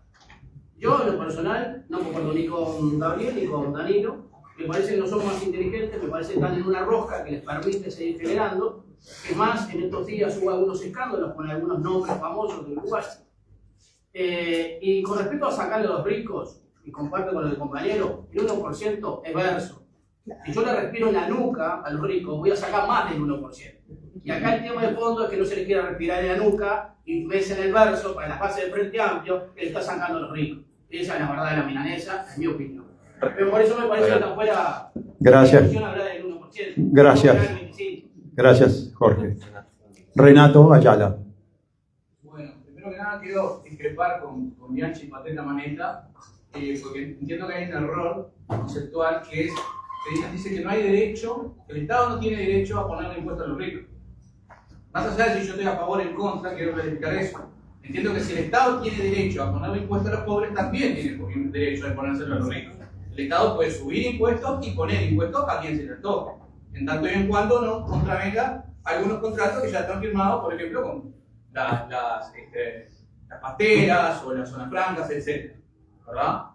S12: Yo, en lo personal, no concuerdo ni con Gabriel ni con Danilo. Me parece que no son más inteligentes, me parece que están en una rosca que les permite seguir generando. Es más, en estos días hubo algunos escándalos con algunos nombres famosos de Uruguay. Y con respecto a sacarle a los ricos, y comparto con el compañero, el 1% es verso. Si yo le respiro en la nuca a los ricos, voy a sacar más del 1%. Y acá el tema de fondo es que no se les quiera respirar en la nuca y ves en el verso, para la base del Frente Amplio, que le está sacando a los ricos. Esa es la verdad de la milanesa, en mi opinión. Pero por eso me parece que está fuera.
S1: Gracias. Gracias. Gracias, Jorge. Renato Ayala.
S13: Bueno, primero que nada quiero discrepar con Bianchi y Pateta Maneta, porque entiendo que hay un error conceptual que es que dice que no hay derecho, que el Estado no tiene derecho a ponerle impuestos a los ricos. Más allá de si yo estoy a favor o en contra, quiero clarificar eso. Entiendo que si el Estado tiene derecho a ponerle impuestos a los pobres, también tiene derecho a ponérselo a los ricos. El Estado puede subir impuestos y poner impuestos a quien se le toque, en tanto y en cuando no contravenga algunos contratos que ya están firmados, por ejemplo, con las pasteras o las zonas francas, etc. ¿Verdad?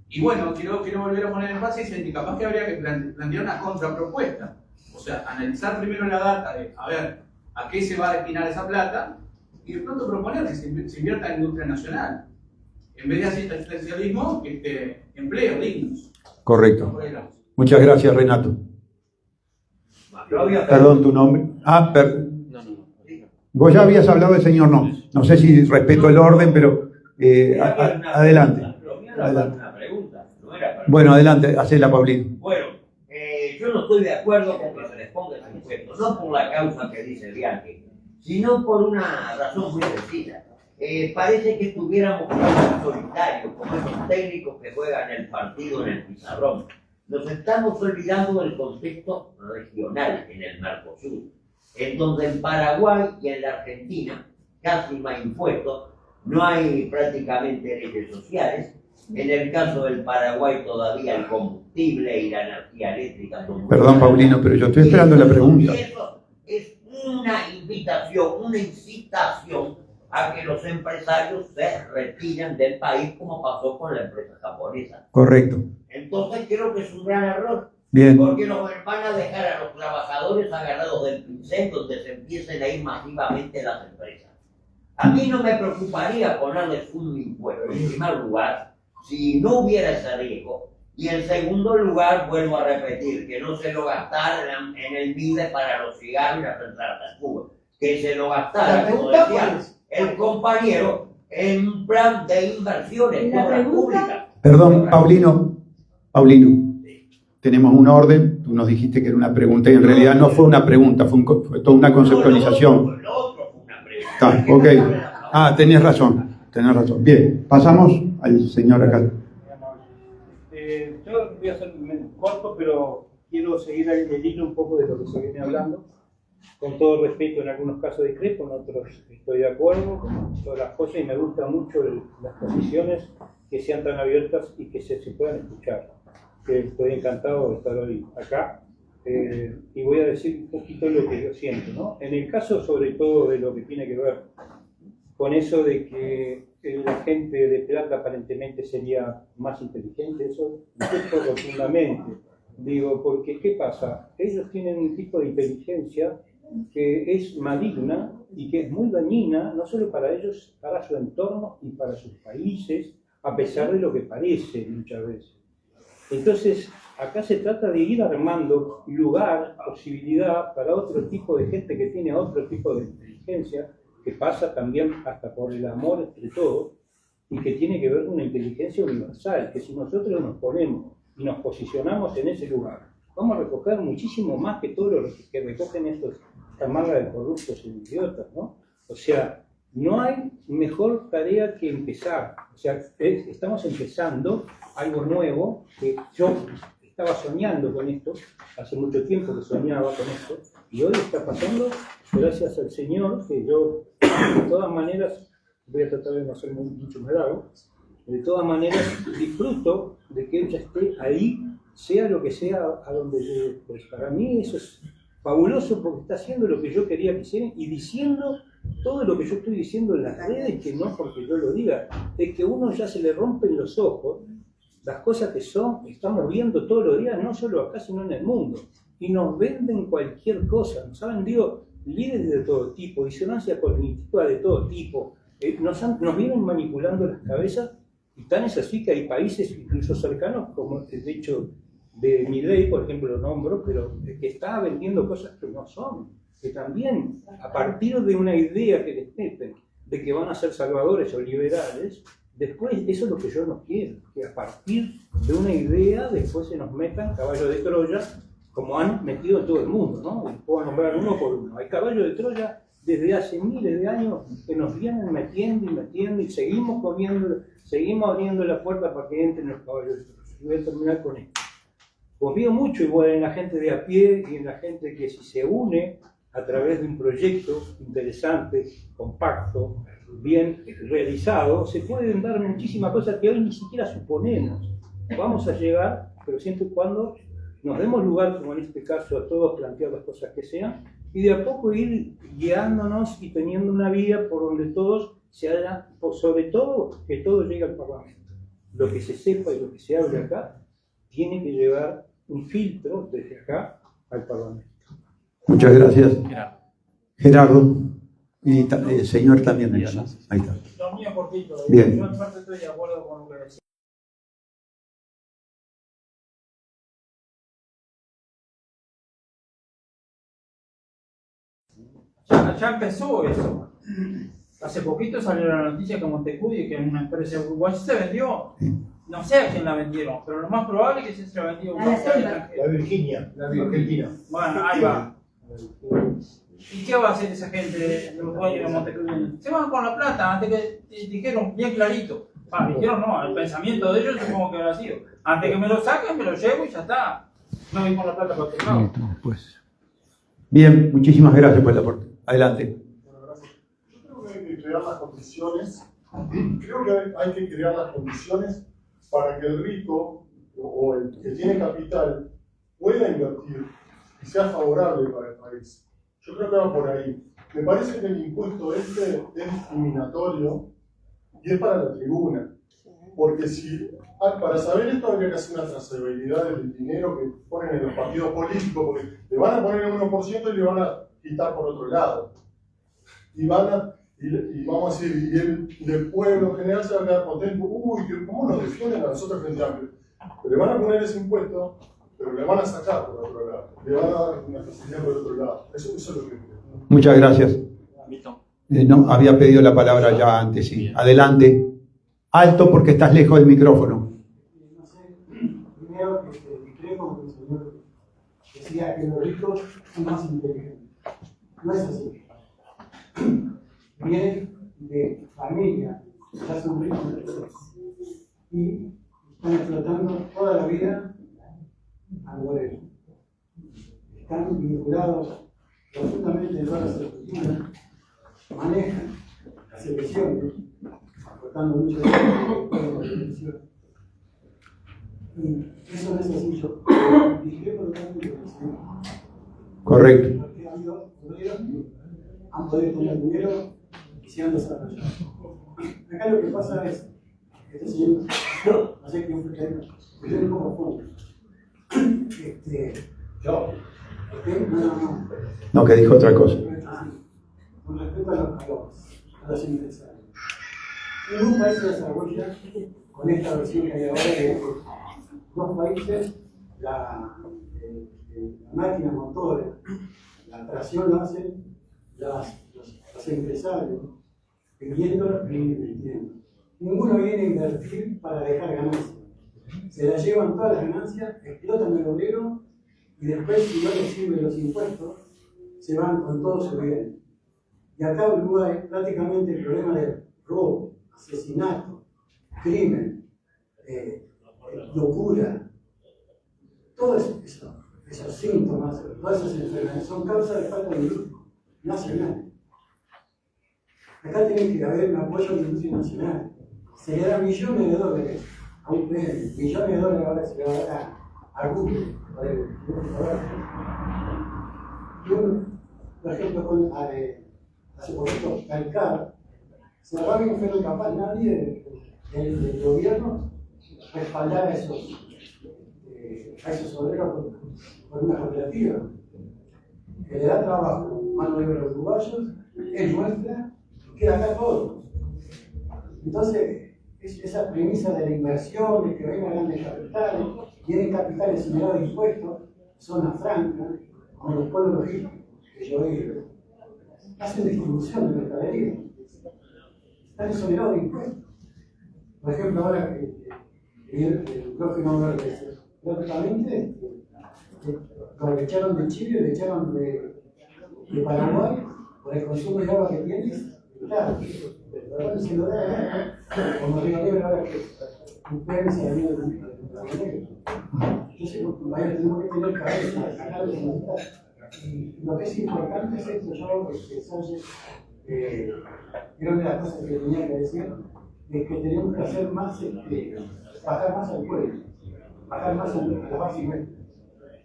S13: Y bueno, quiero volver a poner énfasis en que capaz que habría que plantear una contrapropuesta. O sea, analizar primero la data de, a ver, a qué se va a destinar esa plata, y de pronto proponer que se invierta en industria nacional. En vez de asistencialismo, empleos dignos.
S1: Correcto. Muchas gracias, Renato. Perdón, tu nombre. Vos ya habías hablado del señor, no. No sé si respeto el orden, pero adelante. Bueno, adelante, hacela, Paulín.
S2: Bueno, yo no estoy de acuerdo con que se les ponga ese impuesto, no por la causa que dice Bianchi, sino por una razón muy sencilla. Parece que estuviéramos jugando solitarios, como esos técnicos que juegan el partido en el pizarrón. Nos estamos olvidando del contexto regional en el Mercosur, en donde en Paraguay y en la Argentina casi no hay impuestos, no hay prácticamente leyes sociales. En el caso del Paraguay todavía el combustible y la energía eléctrica son...
S1: Perdón, Paulino, pero yo estoy esperando la pregunta.
S2: Y eso es una invitación, una incitación a que los empresarios se retiren del país, como pasó con la empresa japonesa.
S1: Correcto.
S2: Entonces creo que es un gran error.
S1: Bien.
S2: Porque nos van a dejar a los trabajadores agarrados del pincel donde se empiecen a ir masivamente las empresas. A mí no me preocuparía ponerles un impuesto, en primer lugar, si no hubiera ese riesgo. Y en segundo lugar, vuelvo a repetir, que no se lo gastaran en el MIDE para los cigarros y las entradas de Cuba. Que se lo gastara, como decía el compañero, en un plan de inversiones de obras públicas.
S1: Perdón, Paulino, tenemos un orden, tú nos dijiste que era una pregunta y en realidad no fue una pregunta, fue toda una conceptualización.
S2: Lo otro fue una pregunta.
S1: Está, ok. Tenés razón. Bien, pasamos al señor acá.
S5: Yo voy a ser corto, pero quiero seguir el hilo un poco de lo que se viene hablando. Con todo respeto, en algunos casos discrepo, en otros estoy de acuerdo con todas las cosas y me gustan mucho las posiciones que sean tan abiertas y que se puedan escuchar. Estoy encantado de estar hoy acá y voy a decir un poquito lo que yo siento, ¿no? En el caso sobre todo de lo que tiene que ver con eso de que la gente de plata aparentemente sería más inteligente, eso lo rotundamente. Digo, porque ¿qué pasa? Ellos tienen un tipo de inteligencia que es maligna y que es muy dañina, no solo para ellos, para su entorno y para sus países, a pesar de lo que parece muchas veces. Entonces, acá se trata de ir armando lugar, posibilidad para otro tipo de gente que tiene otro tipo de inteligencia, que pasa también hasta por el amor entre todos, y que tiene que ver con una inteligencia universal, que si nosotros nos ponemos y nos posicionamos en ese lugar, vamos a recoger muchísimo más que todo lo que recogen esta manga de corruptos y idiotas, ¿no? O sea, no hay mejor tarea que empezar. O sea, estamos empezando algo nuevo, que yo estaba soñando con esto, hace mucho tiempo que soñaba con esto, y hoy está pasando gracias al Señor, que yo de todas maneras, voy a tratar de no ser mucho medado, de todas maneras disfruto de que ella esté ahí, sea lo que sea a donde llegue. Pues para mí eso es fabuloso porque está haciendo lo que yo quería que hiciera y diciendo todo lo que yo estoy diciendo en las redes, que no porque yo lo diga, es que uno ya se le rompen los ojos, las cosas que estamos viendo todos los días, no solo acá, sino en el mundo. Y nos venden cualquier cosa, nos han vendido líderes de todo tipo, disonancia cognitiva de todo tipo, nos vienen manipulando las cabezas, y tan es así que hay países incluso cercanos, como el hecho de Milei, por ejemplo, lo nombro, pero que está vendiendo cosas que no son, que también, a partir de una idea que les meten, de que van a ser salvadores o liberales, después, eso es lo que yo no quiero, que a partir de una idea después se nos metan caballos de Troya, como han metido en todo el mundo, ¿no? Les puedo nombrar uno por uno. Hay caballos de Troya desde hace miles de años que nos vienen metiendo y seguimos abriendo la puerta para que entren los caballos de Troya. Y voy a terminar con esto. Confío mucho igual en la gente de a pie y en la gente que si se une a través de un proyecto interesante, compacto, bien realizado, se pueden dar muchísimas cosas que hoy ni siquiera suponemos. Vamos a llegar, pero siempre y cuando nos demos lugar, como en este caso, a todos plantear las cosas que sean, y de a poco ir guiándonos y teniendo una vía por donde todos se hayan, sobre todo, que todo llegue al Parlamento. Lo que se sepa y lo que se hable acá, tiene que llevar un filtro desde acá al Parlamento.
S1: Muchas gracias. Gerardo. Y el señor también. Ahí está.
S14: Lo mío cortito.
S1: Bien.
S14: Yo en parte estoy de acuerdo con lo que decía. Ya empezó eso. Hace poquito salió la noticia que Montecudi, que es una empresa uruguaya, se vendió. No sé a quién la vendieron, pero lo más probable es que se la vendió a un extranjero.
S11: La Virginia, la Argentina.
S14: Bueno, ahí va. ¿Y qué va a hacer esa gente de Uruguay de Montecudi? Se van con la plata, antes que dijeron bien clarito. Dijeron no, el pensamiento de ellos supongo que habrá sido. Antes que me lo saquen, me lo llevo y ya está. No voy con la plata para otro lado.
S1: Bien, muchísimas gracias por el aporte. Adelante.
S11: Yo creo que hay que crear las condiciones, para que el rico o el que tiene capital pueda invertir y sea favorable para el país. Yo creo que va por ahí.
S15: Me parece que el impuesto este es discriminatorio y es para la tribuna. Porque si, para saber esto habría que hacer una trazabilidad del dinero que ponen en los partidos políticos, porque le van a poner el 1% y le van a quitar por otro lado. Y vamos a decir, y el del pueblo en general se va a quedar contento. Uy, ¿cómo nos defienden a nosotros frente a Amplio? Pero le van a poner ese impuesto, pero le van a sacar por otro lado. Le van a dar una facilidad por otro lado. Eso es lo que creo.
S1: Muchas gracias. No, había pedido la palabra ya antes, sí. Adelante. Alto porque estás lejos del micrófono.
S16: Primero, creo como el señor decía que los ricos son más inteligentes. No es así. Vienen de familia, ya son ricos y están explotando toda la vida al obrero. Están vinculados profundamente en todas las estructuras, manejan las elecciones, aportando mucho de las elecciones. Y eso no es así. Yo dije por lo tanto que
S1: correcto.
S16: porque ha habido obreros que han podido tener dinero y se han desarrollado. Acá lo que pasa es que este señor, no sé quién fue que yo un poco fondo. Yo.
S1: No, que dijo otra cosa.
S16: Con respecto a los empresarios. Ningún país se desarrolla con esta versión que hay ahora de dos países, la máquina motora, la tracción lo hacen los empresarios, viviendo y invirtiendo. Ninguno viene a invertir para dejar ganancias. Se la llevan todas las ganancias, explotan el obrero y después, si no reciben los impuestos, se van con todo su bien. Y acá en Uruguay prácticamente el problema de robo, asesinato, crimen, locura, todos esos síntomas, todas esas enfermedades son causa de falta de industria nacional. Acá tiene que haber un apoyo a la industria nacional. Se le da millones de dólares a un PM, millones de dólares ahora se le va a dar a Google. Por ejemplo, hace poquito, Calcar, se va bien fue capaz nadie del gobierno respaldar a esos obreros por una cooperativa que le da trabajo, mano de obra a los uruguayos, es nuestra, y queda acá todo. Entonces, esa premisa de la inversión, de que vengan grandes capitales, tienen capitales generados de impuestos, zona franca, como los pueblos logísticos que yo he ido, hacen distribución de mercadería, están exonerados de impuestos. Por ejemplo, ahora que el próximo verde, prácticamente lo echaron de Chile, le echaron de Paraguay, por el consumo de agua que tienes, claro, pero se lo da, como Río Negro, ahora que un se ha venido de Río Negro. Entonces, vaya, tenemos que tener cabeza, sacar de montar. Y lo que es importante es esto, yo, Sánchez, era una de las cosas que tenía que decir, es que tenemos que hacer más, bajar más al pueblo, bajar más a la base nuestra.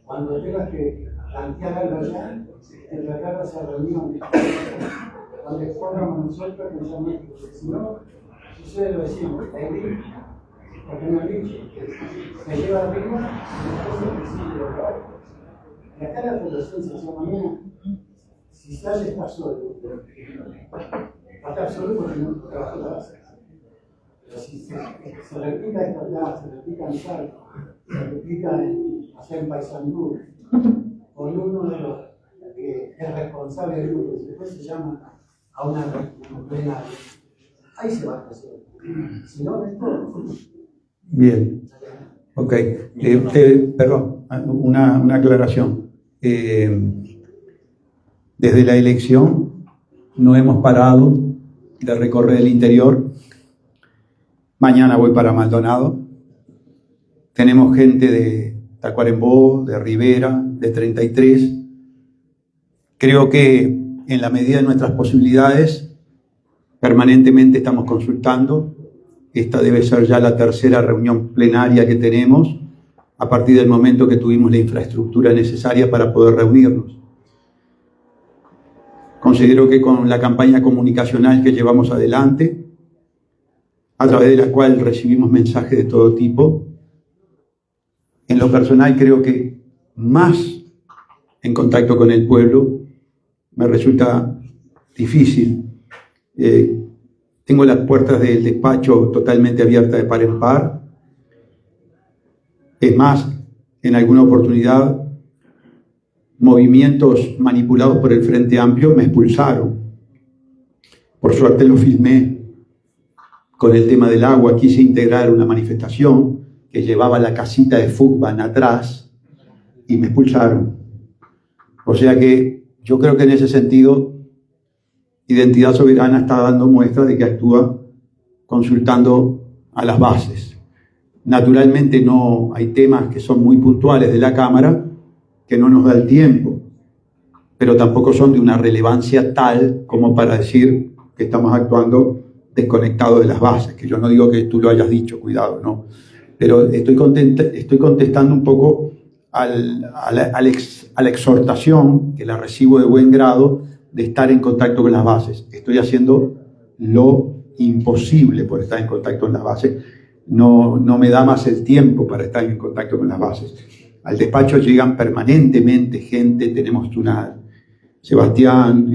S16: Cuando tengas que plantear algo ya, tratar de hacer reuniones, donde pongamos nosotros que nos llamemos, porque si no, sucede lo de siempre, el link, porque no el link, se lleva arriba, y después se sigue local. Y acá la adolescencia, si mañana, si Sale está solo, va a estar solo porque no trabajó la base. Pero si se replica esta plaza, se replica en Salto, se replica en Paysandú, con uno de los que es responsable del grupo, y después se llama a una plenaria, ahí se va a hacer. Si no, es todo.
S1: Bien. Ok. Perdón, una aclaración. Desde la elección no hemos parado de recorrer el interior. Mañana voy para Maldonado. Tenemos gente de Tacuarembó, de Rivera, de 33. Creo que en la medida de nuestras posibilidades, permanentemente estamos consultando. Esta debe ser ya la tercera reunión plenaria que tenemos a partir del momento que tuvimos la infraestructura necesaria para poder reunirnos. Considero que con la campaña comunicacional que llevamos adelante, a través de la cual recibimos mensajes de todo tipo, en lo personal creo que más en contacto con el pueblo me resulta difícil. Tengo las puertas del despacho totalmente abiertas de par en par. Es más, en alguna oportunidad, movimientos manipulados por el Frente Amplio me expulsaron. Por suerte lo filmé. Con el tema del agua quise integrar una manifestación que llevaba la casita de fútbol atrás y me expulsaron. O sea que yo creo que en ese sentido Identidad Soberana está dando muestra de que actúa consultando a las bases. Naturalmente no hay temas que son muy puntuales de la Cámara que no nos da el tiempo, pero tampoco son de una relevancia tal como para decir que estamos actuando desconectados de las bases, que yo no digo que tú lo hayas dicho, cuidado, no. Pero estoy contestando un poco a la exhortación, que la recibo de buen grado, de estar en contacto con las bases. Estoy haciendo lo imposible por estar en contacto con las bases. No me da más el tiempo para estar en contacto con las bases. Al despacho llegan permanentemente gente, tenemos Sebastián,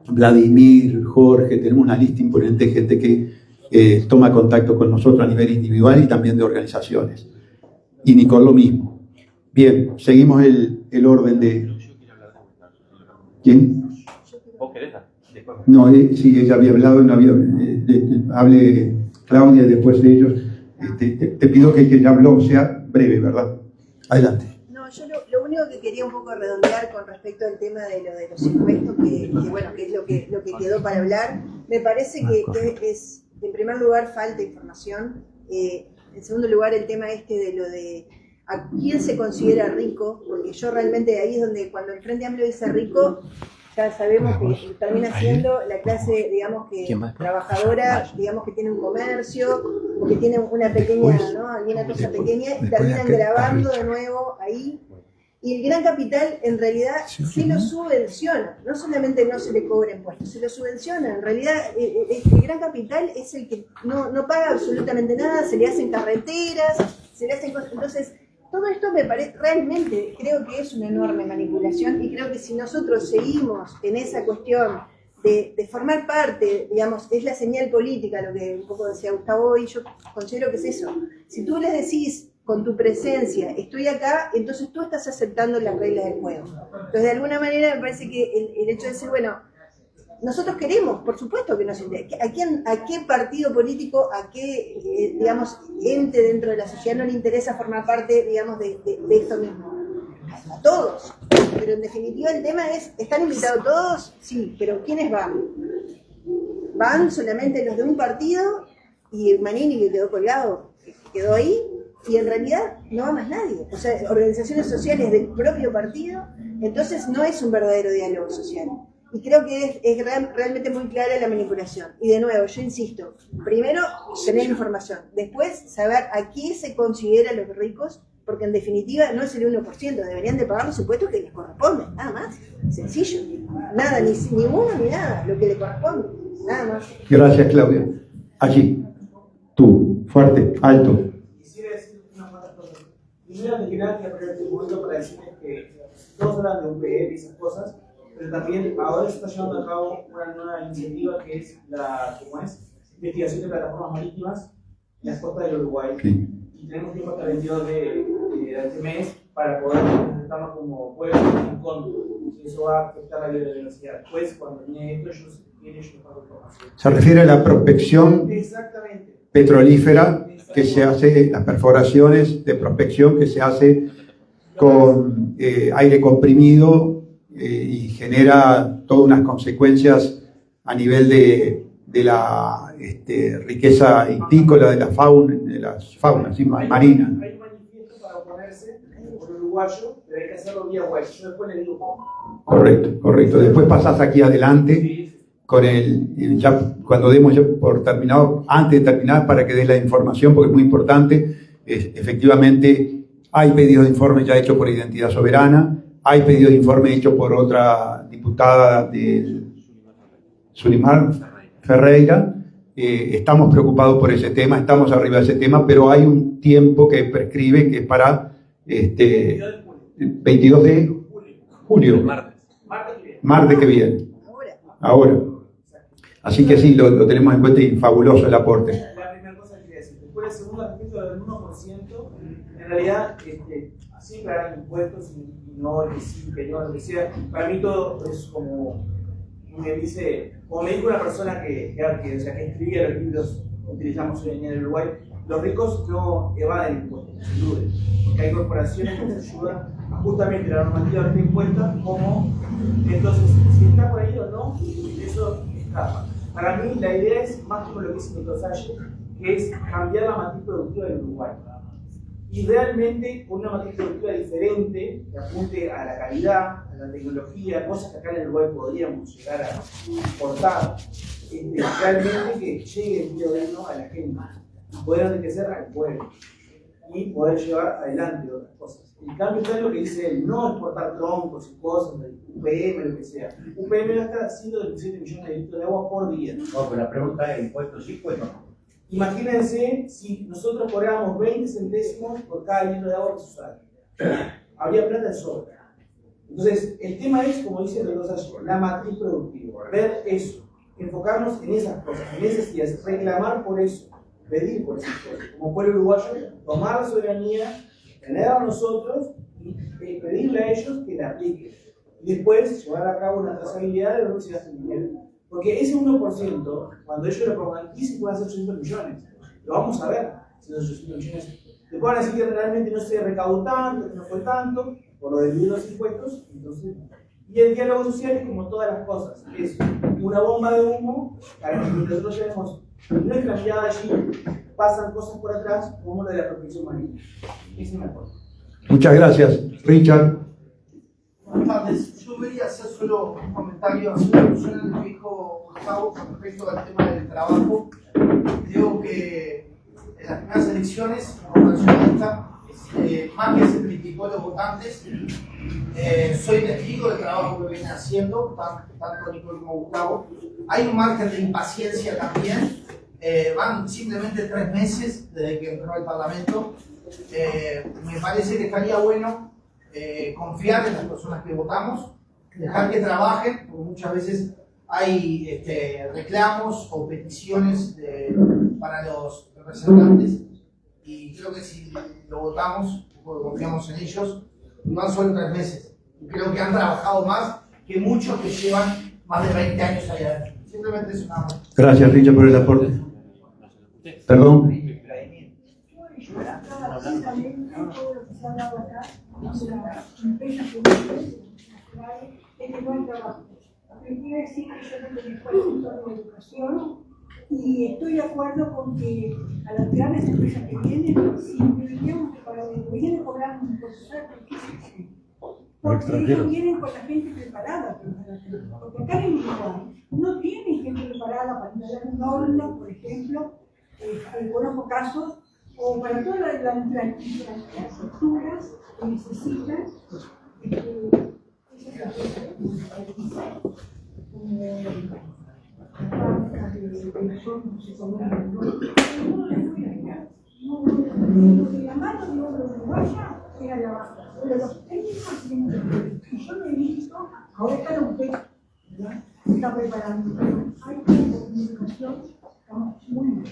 S1: Vladimir, Jorge, tenemos una lista imponente de gente que toma contacto con nosotros a nivel individual y también de organizaciones. Y Nicole lo mismo. Bien, seguimos el orden de... ¿Quién? No, sí, ella había hablado, no había, hable Claudia después de ellos. Te pido que el que ya habló sea breve, ¿verdad? Adelante.
S17: No, yo lo único que quería un poco redondear con respecto al tema de lo de los impuestos, que es lo que quedó para hablar, me parece que es, en primer lugar, falta información. En segundo lugar, el tema de lo de a quién se considera rico, porque yo realmente ahí es donde cuando el Frente Amplio dice rico, ya sabemos que termina siendo la clase, digamos, que trabajadora, digamos, que tiene un comercio, o que tiene una pequeña, ¿no? Alguna cosa pequeña, y terminan grabando de nuevo ahí. Y el gran capital, en realidad, sí lo subvenciona. No solamente no se le cobra impuestos, se lo subvenciona. En realidad, el gran capital es el que no paga absolutamente nada, se le hacen carreteras, se le hacen cosas. Entonces, todo esto me parece, realmente creo que es una enorme manipulación, y creo que si nosotros seguimos en esa cuestión de formar parte, digamos, es la señal política, lo que un poco decía Gustavo, y yo considero que es eso. Si tú les decís con tu presencia, estoy acá, entonces tú estás aceptando las reglas del juego. Entonces, de alguna manera, me parece que el hecho de decir, bueno, nosotros queremos, por supuesto que nos interesa. ¿A qué partido político, a qué, digamos, ente dentro de la sociedad no le interesa formar parte, digamos, de esto mismo? A todos. Pero en definitiva el tema es, ¿están invitados todos? Sí, pero ¿quiénes van? Van solamente los de un partido y Manini, que quedó colgado, quedó ahí, y en realidad no va más nadie. O sea, organizaciones sociales del propio partido, entonces no es un verdadero diálogo social. Y creo que es realmente muy clara la manipulación. Y de nuevo, yo insisto, primero tener información, después saber a qué se considera los ricos, porque en definitiva no es el 1%, deberían de pagar los impuestos que les corresponden, nada más. Sencillo. Nada, ni uno ni nada, lo que le corresponde, nada más.
S1: Gracias, Claudia. Allí, tú, fuerte, alto.
S18: Quisiera decir unas cuantas cosas. Primero, antes que nada, quiero aprovechar este momento para decirles que todos hablan de UPR y esas cosas, pero también ahora se está llevando a cabo una nueva iniciativa que es la investigación de plataformas marítimas en las costas del Uruguay. Sí. Y tenemos tiempo hasta el 22 de este mes para poder presentarnos como pueblo en contra. Eso va a afectar la biodiversidad. Después, cuando termine esto, ellos tienen información.
S1: Se refiere a la prospección petrolífera que se hace, las perforaciones de prospección que se hace con aire comprimido y genera todas unas consecuencias a nivel de la riqueza hípicula de las faunas ¿sí? Marinas.
S18: Hay un manifiesto para oponerse por uruguayo, pero hay que hacerlo vía web. Yo después le digo cómo.
S1: Correcto. Después pasás aquí adelante con ya cuando demos ya por terminado, antes de terminar, para que des la información, porque es muy importante. Efectivamente, hay pedidos de informe ya hechos por Identidad Soberana. Hay pedido de informe hecho por otra diputada de Sulimar Ferreira. Estamos preocupados por ese tema, estamos arriba de ese tema, pero hay un tiempo que prescribe que es para 22 de julio, martes que viene. Ahora. Así que sí, lo tenemos en cuenta y fabuloso el aporte.
S18: La primera cosa que quería decir. Después, el segundo aspecto del 1%, en realidad, siempre hay impuestos y no, que sí, que no, lo que sea. Para mí todo es como me dice, como me dijo una persona que escribía los libros que utilizamos hoy en día en el Uruguay, los ricos no evaden impuestos, sin duda, porque hay corporaciones que les ayudan a justamente la normativa de impuestos, como entonces, si está por ahí o no, eso escapa. Para mí la idea es más como lo que dice Nicolás Salle, que es cambiar la matriz productiva del Uruguay. Y realmente con una matriz productiva diferente, que apunte a la calidad, a la tecnología, cosas que acá en el Uruguay podríamos llegar a importar, realmente que llegue el empleo digno a la gente, y poder enriquecer al pueblo, y poder llevar adelante otras cosas. En cambio está lo que dice él, no exportar troncos y cosas, UPM, lo que sea. UPM gasta 127 millones de litros de agua por día.
S3: No, pero la pregunta es, ¿impuestos sí, pues no?
S18: Imagínense si nosotros cobramos 20 centésimos por cada litro de agua que se usa. Habría plata de sobra. Entonces, el tema es, como dice el doctor Salle, la matriz productiva. Ver eso, enfocarnos en esas cosas, en esas ideas, reclamar por eso, pedir por esas cosas. Como pueblo uruguayo, tomar la soberanía, tenerla a nosotros y pedirle a ellos que la apliquen. Y después llevar a cabo una trazabilidad de dónde se gasta el dinero. Porque ese 1%, cuando ellos lo pongan aquí, se pueden hacer 800 millones. Lo vamos a ver, si esos 800 millones. Te pueden decir que realmente no se recaudó tanto, que no fue tanto, por lo de los impuestos. Entonces, y el diálogo social es como todas las cosas. Es una bomba de humo, para que nosotros tenemos nuestra mirada allí, pasan cosas por atrás, como lo de la protección marina. Ese me acuerdo.
S1: Muchas gracias. Richard.
S19: Buenas tardes. Yo quería hacer solo un comentario, hacer una alusión a lo que dijo Gustavo con respecto al tema del trabajo. Digo que en las primeras elecciones, como nacionalista, más que se criticó a los votantes, soy testigo del trabajo que vienen haciendo, tanto Nicole como Gustavo. Hay un margen de impaciencia también. Van simplemente 3 meses desde que entró al Parlamento. Me parece que estaría bueno confiar en las personas que votamos, dejar que trabajen, porque muchas veces hay reclamos o peticiones para los representantes, y creo que si lo votamos, porque confiamos en ellos, van solo 3 meses. Y creo que han trabajado más que muchos que llevan más de 20 años allá. Simplemente es una...
S1: Gracias, Richard, por el aporte. Perdón.
S20: Todo lo que se ha hablado acá, las empresas que es que no hay trabajo. Quiero decir que yo no tengo esfuerzo en educación y estoy de acuerdo con que a las grandes empresas que vienen, si deberíamos cobrar un profesor, porque ellos vienen con la gente preparada, porque acá en Uruguay no tienen gente preparada para instalar un horno, por ejemplo. Conozco casos, o para todas las infraestructuras que necesitan, la mano de obra uruguaya era la baja, pero los técnicos tienen que, y yo lo he visto, ahora está la UTEC, está preparando, hay comunicación, estamos muy bien.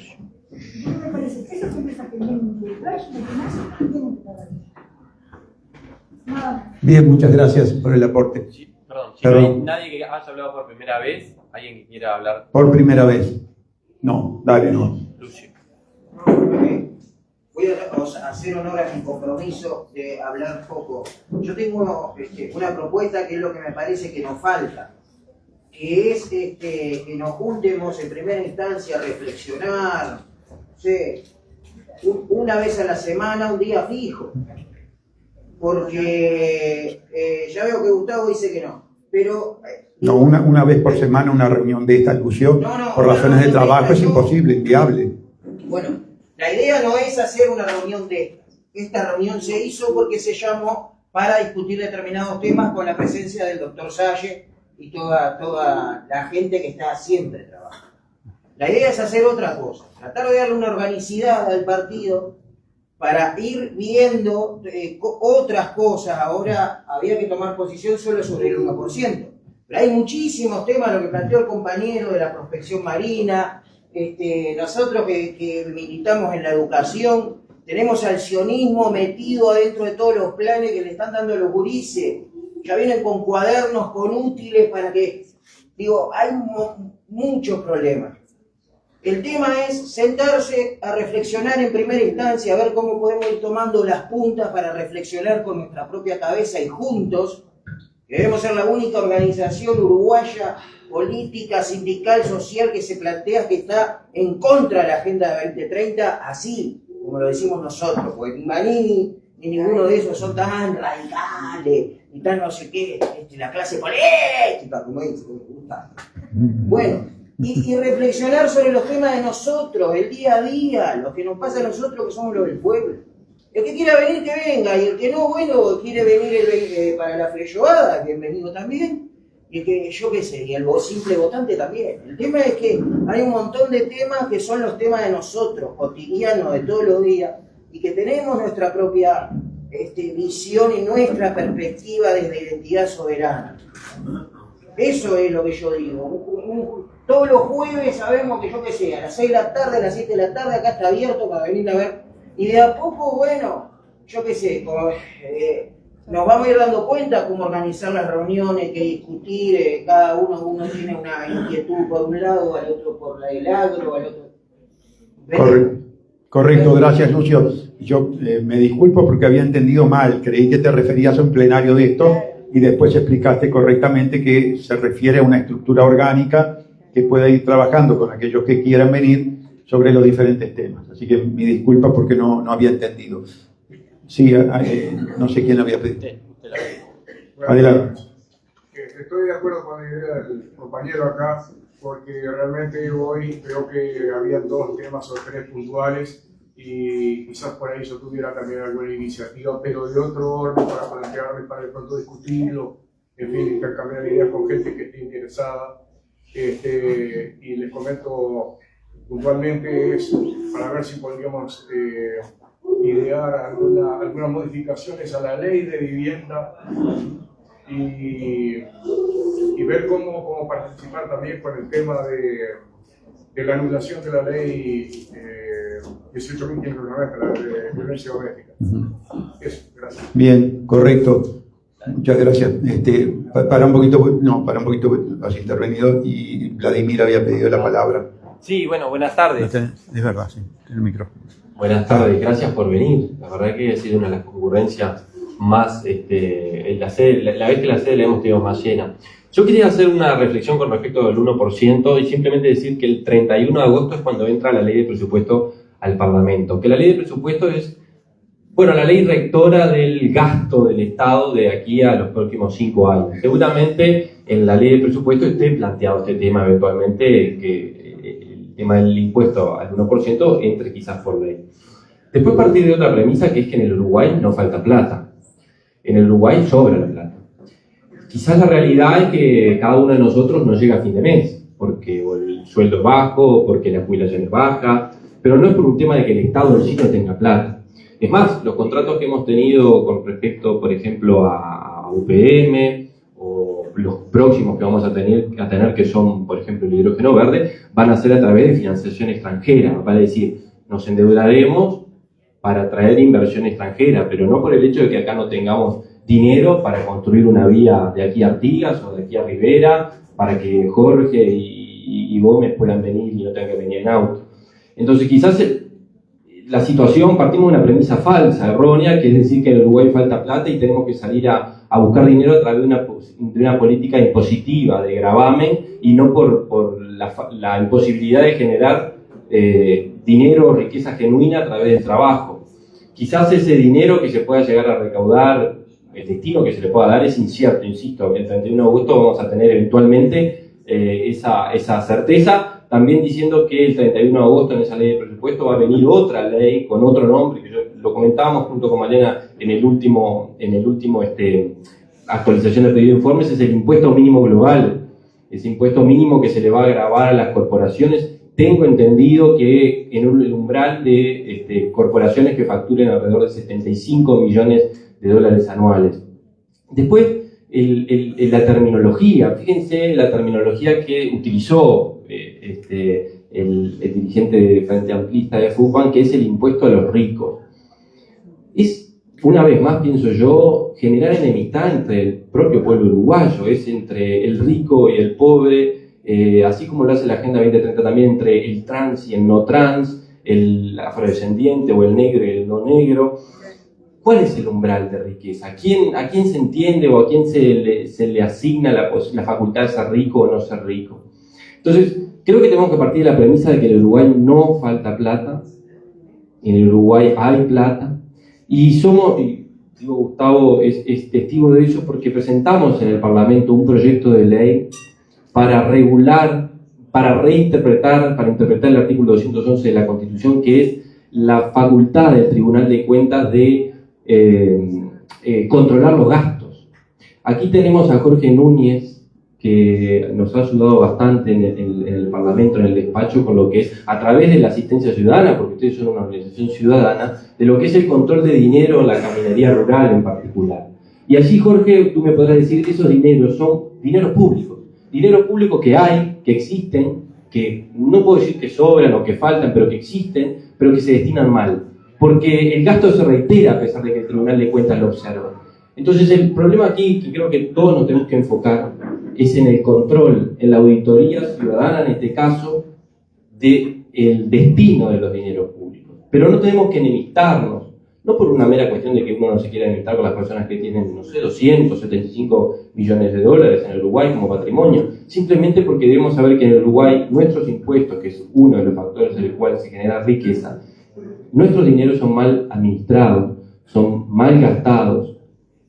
S20: Me parece que esas empresas que vienen de Flash, lo que más tienen que pagar. Nada.
S1: Bien, muchas gracias por el aporte.
S21: Sí, perdón, si no hay nadie que haya hablado por primera vez, alguien que quiera hablar.
S1: Por primera vez. No, dale, no.
S10: Voy a hacer honor a mi compromiso de hablar poco. Yo tengo una propuesta que es lo que me parece que nos falta, que es que nos juntemos en primera instancia a reflexionar, una vez a la semana, un día fijo, porque ya veo que Gustavo dice que no, pero...
S1: No, una vez por semana una reunión de esta discusión, por razones de trabajo, es imposible, inviable.
S10: Bueno, la idea no es hacer una reunión de esta reunión se hizo porque se llamó para discutir determinados temas con la presencia del doctor Salle y toda la gente que está siempre trabajando. La idea es hacer otra cosa, tratar de darle una organicidad al partido para ir viendo otras cosas. Ahora había que tomar posición solo sobre el 1%, pero hay muchísimos temas, lo que planteó el compañero de la prospección marina, nosotros que militamos en la educación, tenemos al sionismo metido adentro de todos los planes que le están dando los gurises, ya vienen con cuadernos, con útiles para que, digo, hay muchos problemas. El tema es sentarse a reflexionar en primera instancia, a ver cómo podemos ir tomando las puntas para reflexionar con nuestra propia cabeza y juntos, que debemos ser la única organización uruguaya, política, sindical, social, que se plantea que está en contra de la Agenda 2030, así como lo decimos nosotros, porque ni Manini ni ninguno de esos son tan radicales, ni tan no sé qué, la clase política, como dice, como me gusta. Bueno, y reflexionar sobre los temas de nosotros, el día a día, lo que nos pasa a nosotros que somos los del pueblo. El que quiera venir, que venga, y el que no, bueno, quiere venir para la feijoada, bienvenido también. Y el que, yo qué sé, y el simple votante también. El tema es que hay un montón de temas que son los temas de nosotros, cotidianos, de todos los días, y que tenemos nuestra propia visión y nuestra perspectiva desde identidad soberana. Eso es lo que yo digo. Todos los jueves sabemos que, yo qué sé, a las 6 de la tarde, a las 7 de la tarde, acá está abierto para venir a ver. Y de a poco, bueno, yo qué sé, nos vamos a ir dando cuenta cómo organizar las reuniones, qué discutir, cada uno tiene una inquietud por un lado, al otro por el agro, al otro...
S1: Correcto, gracias Lucio. Yo me disculpo porque había entendido mal, creí que te referías a un plenario de esto y después explicaste correctamente que se refiere a una estructura orgánica que pueda ir trabajando con aquellos que quieran venir sobre los diferentes temas. Así que mi disculpa porque no había entendido. Sí, no sé quién había pedido. Adelante.
S6: Estoy de acuerdo con la idea del compañero acá, porque realmente hoy veo que había 2 temas o 3 puntuales y quizás por ahí yo tuviera también alguna iniciativa, pero de otro orden para plantearme, para de pronto discutirlo, en fin, intercambiar ideas con gente que esté interesada. Y les comento puntualmente es para ver si podríamos idear algunas modificaciones a la ley de vivienda y ver cómo participar también con el tema de la anulación de la ley 18.590, la de violencia doméstica. Eso, gracias.
S1: Bien, correcto. Muchas gracias. Para un poquito has intervenido y Vladimir había pedido la palabra.
S21: Sí, bueno, buenas tardes.
S1: Es verdad, sí, el micrófono.
S21: Buenas tardes, gracias por venir. La verdad que ha sido una de las concurrencias más, la vez que la sede la hemos tenido más llena. Yo quería hacer una reflexión con respecto al 1% y simplemente decir que el 31 de agosto es cuando entra la ley de presupuesto al Parlamento. Que la ley de presupuesto es, bueno, la ley rectora del gasto del Estado de aquí a los próximos 5 años. Seguramente en la ley de presupuesto esté planteado este tema eventualmente, que el tema del impuesto al 1% entre quizás por ley. Después partir de otra premisa, que es que en el Uruguay no falta plata. En el Uruguay sobra la plata. Quizás la realidad es que cada uno de nosotros no llega a fin de mes, porque el sueldo es bajo, porque la jubilación es baja, pero no es por un tema de que el Estado en sí no tenga plata. Es más, los contratos que hemos tenido con respecto, por ejemplo, a UPM, o los próximos que vamos a tener que son, por ejemplo, el hidrógeno verde, van a ser a través de financiación extranjera. Vale decir, nos endeudaremos para traer inversión extranjera, pero no por el hecho de que acá no tengamos dinero para construir una vía de aquí a Artigas o de aquí a Rivera, para que Jorge y Gómez puedan venir y no tengan que venir en auto. Entonces quizás la situación, partimos de una premisa falsa, errónea, que es decir que en Uruguay falta plata y tenemos que salir a buscar dinero a través de una política impositiva, de gravamen, y no por la imposibilidad de generar dinero o riqueza genuina a través del trabajo. Quizás ese dinero que se pueda llegar a recaudar, el destino que se le pueda dar es incierto, insisto, el 31 de agosto vamos a tener eventualmente esa certeza, también diciendo que el 31 de agosto en esa ley de presupuesto va a venir otra ley con otro nombre, que yo lo comentábamos junto con Malena en el último actualización del pedido de informes, es el impuesto mínimo global, ese impuesto mínimo que se le va a gravar a las corporaciones. Tengo entendido que en un umbral de corporaciones que facturen alrededor de 75 millones de dólares anuales. Después, la terminología, fíjense la terminología que utilizó el dirigente de Frente Amplista de FUPAN, que es el impuesto a los ricos. Es, una vez más, pienso yo, generar enemistad entre el propio pueblo uruguayo, es entre el rico y el pobre, así como lo hace la Agenda 2030 también entre el trans y el no trans, el afrodescendiente o el negro y el no negro. ¿Cuál es el umbral de riqueza? ¿A quién se entiende o a quién se le asigna la facultad de ser rico o no ser rico? Entonces, creo que tenemos que partir de la premisa de que en el Uruguay no falta plata, en el Uruguay hay plata, y digo, Gustavo es testigo de eso porque presentamos en el Parlamento un proyecto de ley para regular, para interpretar el artículo 211 de la Constitución, que es la facultad del Tribunal de Cuentas de controlar los gastos. Aquí tenemos a Jorge Núñez, que nos ha ayudado bastante en el Parlamento, en el despacho, con lo que es, a través de la asistencia ciudadana, porque ustedes son una organización ciudadana, de lo que es el control de dinero en la caminería rural en particular. Y allí, Jorge, tú me podrás decir que esos dineros son dineros públicos que hay, que existen, que no puedo decir que sobran o que faltan, pero que existen, pero que se destinan mal. Porque el gasto se reitera a pesar de que el Tribunal de Cuentas lo observa. Entonces el problema aquí, que creo que todos nos tenemos que enfocar, es en el control, en la auditoría ciudadana, en este caso, del destino de los dineros públicos. Pero no tenemos que enemistarnos, no por una mera cuestión de que uno no se quiera enemistar con las personas que tienen, no sé, 275 millones de dólares en el Uruguay como patrimonio, simplemente porque debemos saber que en el Uruguay nuestros impuestos, que es uno de los factores en el cual se genera riqueza, nuestros dineros son mal administrados, son mal gastados,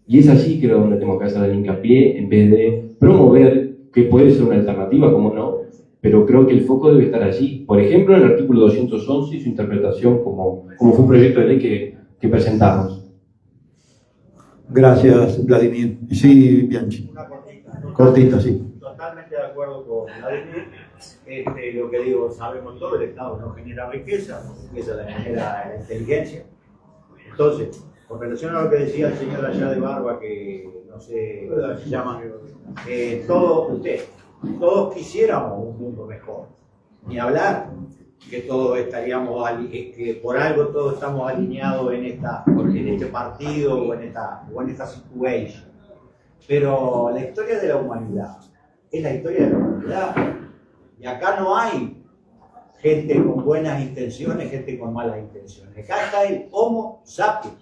S21: y es allí, creo, donde tenemos que hacer el hincapié, en vez de promover, que puede ser una alternativa, como no, pero creo que el foco debe estar allí. Por ejemplo, en el artículo 211 y su interpretación como fue un proyecto de ley que presentamos.
S1: Gracias, Vladimir. Sí, Bianchi.
S3: Una cortita.
S1: Cortita, sí.
S3: Totalmente de acuerdo con Vladimir. Lo que digo, sabemos todo, el Estado no genera riqueza la genera la inteligencia. Entonces, con relación a lo que decía el señor allá de barba, que no sé cómo se llama, todos quisiéramos un mundo mejor. Ni hablar que todos estaríamos, que por algo todos estamos alineados en este partido o en esta situación. Pero la historia de la humanidad es la historia de la humanidad. Y acá no hay gente con buenas intenciones, gente con malas intenciones. Acá está el Homo sapiens.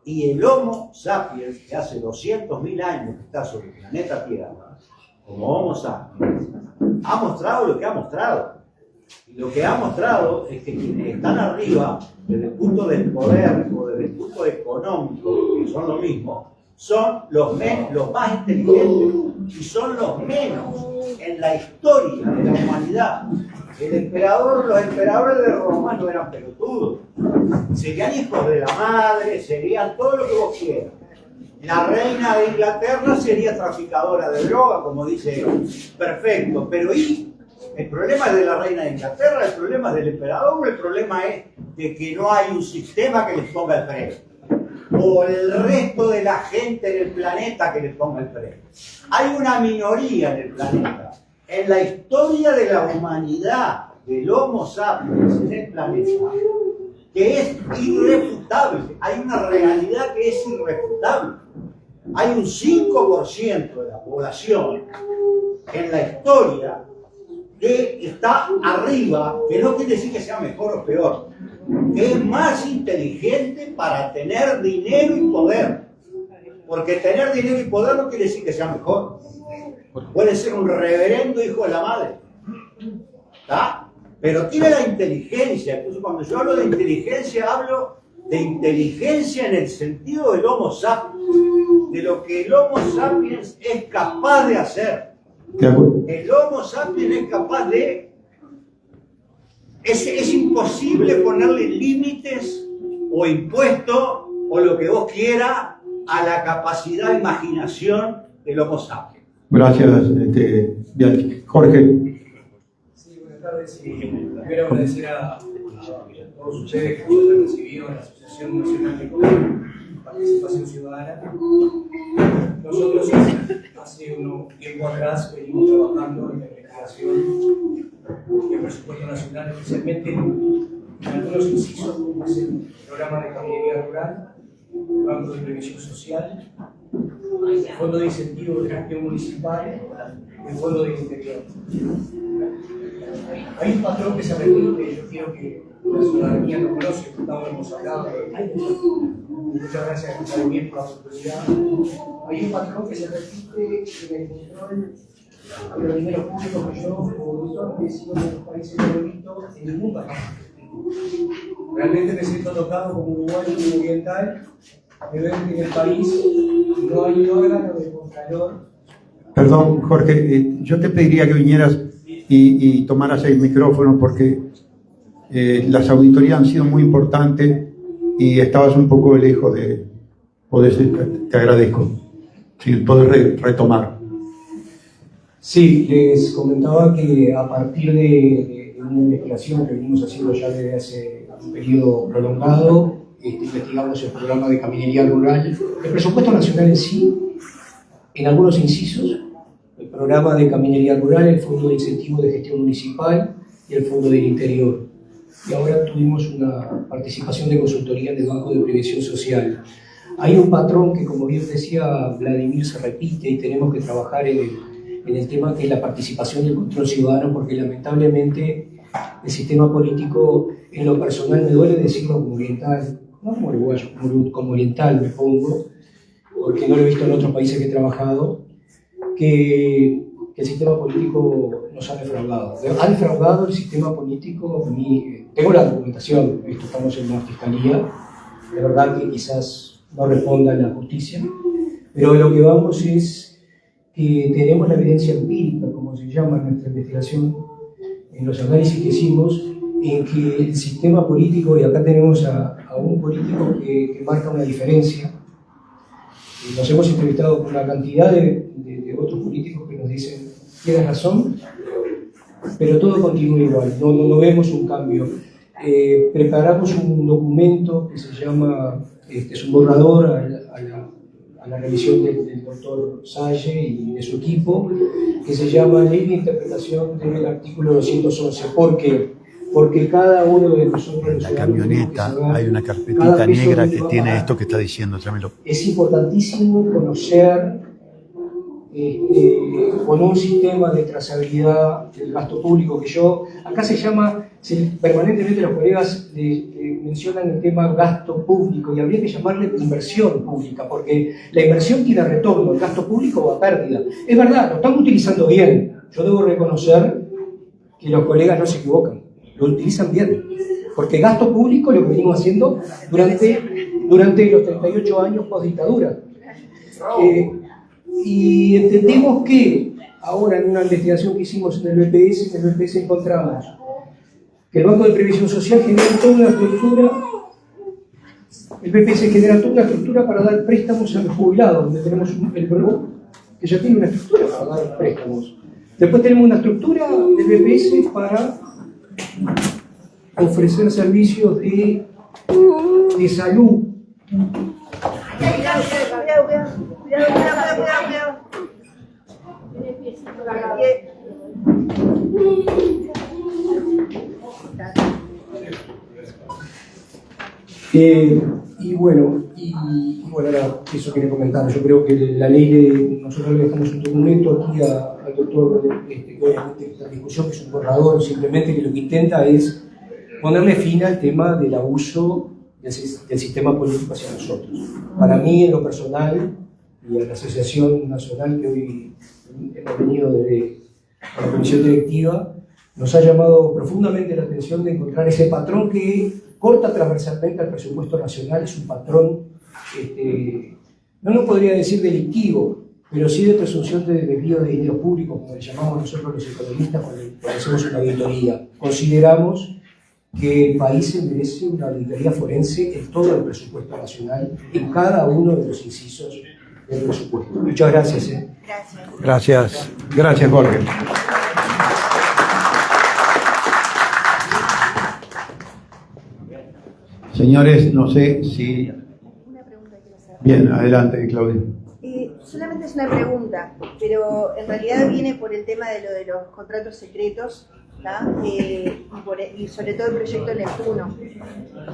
S3: Y el Homo sapiens, que hace 200.000 años que está sobre el planeta Tierra, como Homo sapiens, ha mostrado lo que ha mostrado. Y lo que ha mostrado es que quienes están arriba, desde el punto del poder o desde el punto económico, que son lo mismo, son los más inteligentes y son los menos en la historia de la humanidad. Los emperadores de Roma no eran pelotudos, serían hijos de la madre, serían todo lo que vos quieras. La reina de Inglaterra sería traficadora de droga, como dice perfecto, pero ¿y? El problema es de la reina de Inglaterra, el problema es del emperador, el problema es de que no hay un sistema que les ponga el freno, o el resto de la gente en el planeta que les ponga el freno. Hay una minoría en el planeta. En la historia de la humanidad, del Homo sapiens en el planeta, que es irrefutable. Hay una realidad que es irrefutable. Hay un 5% de la población en la historia que está arriba, que no quiere decir que sea mejor o peor, que es más inteligente para tener dinero y poder. Porque tener dinero y poder no quiere decir que sea mejor. Puede ser un reverendo hijo de la madre. ¿Está? Pero tiene la inteligencia. Entonces, cuando yo hablo de inteligencia, hablo de inteligencia en el sentido del Homo sapiens, de lo que el Homo sapiens es capaz de hacer. El Homo sapiens es capaz de... Es imposible ponerle límites
S7: o impuesto o lo que vos quieras a la capacidad de imaginación del Homo sapiens.
S1: Gracias, Bianchi. Jorge.
S8: Sí, buenas tardes. Primero agradecer a todos ustedes que nos han recibido en la Asociación Nacional de Participación Ciudadana. Nosotros hace un tiempo atrás venimos trabajando en la investigación del presupuesto nacional, especialmente en algunos incisos, como es el programa de caballería rural, el Banco de Previsión Social, el Fondo de Incentivo de Gestión Municipal, el Fondo del Interior. Hay un patrón que se repite, yo quiero que la ciudadanía lo conoce, hemos hablado de muchas gracias también por la oportunidad. Hay un patrón que se repite en el control de los dineros públicos que yo, como doctor, que he sido de los países que he visto en el mundo acá. Realmente me siento tocado como uruguayo y oriental de ver que en el país no hay un órgano de contralor.
S1: Perdón, Jorge, yo te pediría que vinieras y tomaras el micrófono porque las auditorías han sido muy importantes y estabas un poco lejos de poder. Te agradezco. Si podés retomar.
S8: Sí, les comentaba que a partir de una investigación que venimos haciendo ya desde hace un periodo prolongado, investigamos el programa de caminería rural, el presupuesto nacional en sí, en algunos incisos, el programa de caminería rural, el Fondo de Incentivo de Gestión Municipal y el Fondo del Interior. Y ahora tuvimos una participación de consultoría en el Banco de Previsión Social. Hay un patrón que, como bien decía Vladimir, se repite y tenemos que trabajar en el tema que es la participación y el control ciudadano, porque lamentablemente el sistema político, en lo personal me duele decirlo como oriental, no como uruguayo, como oriental me pongo, porque no lo he visto en otros países que he trabajado, que el sistema político nos ha defraudado. Ha defraudado el sistema político, tengo la documentación, estamos en la fiscalía, de verdad que quizás no responda a la justicia, pero lo que vamos es que tenemos la evidencia empírica, como se llama en nuestra investigación, en los análisis que hicimos, en que el sistema político, y acá tenemos a un político que marca una diferencia. Nos hemos entrevistado con una cantidad de otros políticos que nos dicen, tienes razón, pero todo continúa igual, no vemos un cambio. Preparamos un documento que se llama, es un borrador a la revisión del doctor Salle y de su equipo, que se llama Ley de Interpretación del artículo 211. ¿Por qué? Porque cada uno de nosotros...
S1: La camioneta, hay una carpetita negra que tiene esto que está diciendo, tráemelo.
S8: Es importantísimo conocer, con un sistema de trazabilidad del gasto público que yo... Acá se llama, permanentemente los colegas mencionan el tema gasto público y habría que llamarle inversión pública, porque la inversión tiene retorno, el gasto público va a pérdida. Es verdad, lo están utilizando bien. Yo debo reconocer que los colegas no se equivocan, lo utilizan bien. Porque gasto público lo que venimos haciendo durante los 38 años post dictadura. Y entendemos que ahora en una investigación que hicimos en el BPS encontramos que el Banco de Previsión Social genera toda una estructura, el BPS genera toda una estructura para dar préstamos a los jubilados, donde tenemos el PRO, que ya tiene una estructura para dar préstamos. Después tenemos una estructura del BPS para ofrecer servicios de salud. Y bueno, ahora eso quería comentar. Yo creo que la ley nosotros le dejamos un documento aquí al doctor, que obviamente esta discusión, que es un borrador, simplemente que lo que intenta es ponerle fin al tema del abuso del sistema político hacia nosotros. Para mí, en lo personal, y a la Asociación Nacional que hoy hemos venido desde la Comisión Directiva, nos ha llamado profundamente la atención de encontrar ese patrón que corta transversalmente al presupuesto nacional. Es un patrón, no podría decir delictivo, pero sí de presunción de desvío de dinero público, como le llamamos nosotros los economistas cuando hacemos una auditoría. Consideramos que el país se merece una auditoría forense en todo el presupuesto nacional, en cada uno de los incisos del presupuesto. Muchas gracias.
S1: Gracias. Gracias, Jorge. Señores, no sé si... Bien, adelante, Claudia.
S17: Solamente es una pregunta, pero en realidad viene por el tema de lo de los contratos secretos, y sobre todo el proyecto Neptuno.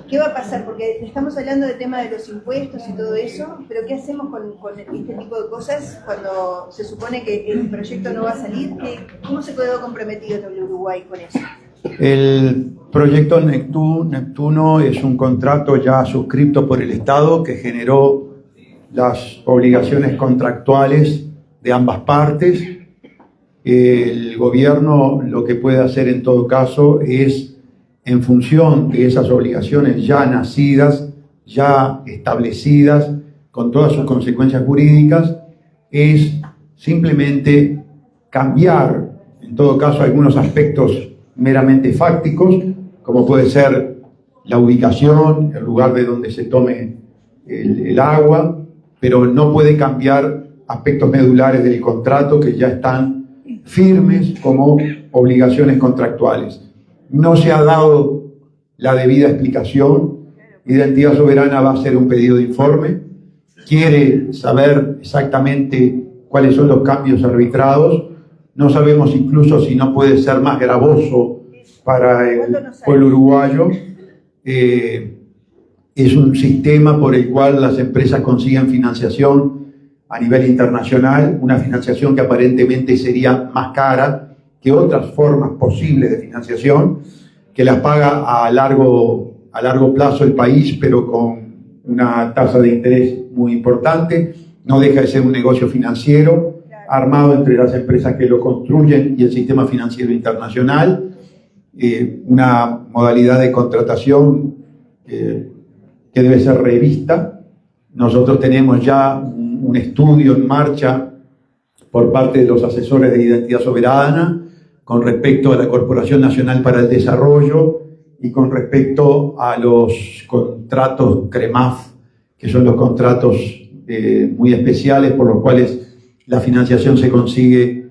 S17: ¿Qué va a pasar? Porque estamos hablando del tema de los impuestos y todo eso, pero ¿qué hacemos con este tipo de cosas cuando se supone que el proyecto no va a salir? ¿Cómo se quedó comprometido el Uruguay con eso?
S1: El proyecto Neptuno es un contrato ya suscripto por el Estado que generó las obligaciones contractuales de ambas partes. El gobierno lo que puede hacer en todo caso es, en función de esas obligaciones ya nacidas, ya establecidas, con todas sus consecuencias jurídicas, es simplemente cambiar, en todo caso, algunos aspectos meramente fácticos, como puede ser la ubicación, el lugar de donde se tome el agua, pero no puede cambiar aspectos medulares del contrato que ya están firmes como obligaciones contractuales. No se ha dado la debida explicación. Identidad Soberana va a hacer un pedido de informe, quiere saber exactamente cuáles son los cambios arbitrados. No sabemos incluso si no puede ser más gravoso para el pueblo uruguayo. Es un sistema por el cual las empresas consiguen financiación a nivel internacional, una financiación que aparentemente sería más cara que otras formas posibles de financiación, que las paga a largo plazo el país, pero con una tasa de interés muy importante. No deja de ser un negocio financiero armado entre las empresas que lo construyen y el sistema financiero internacional, una modalidad de contratación que debe ser revista. Nosotros tenemos ya un estudio en marcha por parte de los asesores de Identidad Soberana con respecto a la Corporación Nacional para el Desarrollo y con respecto a los contratos CREMAF, que son los contratos muy especiales por los cuales la financiación se consigue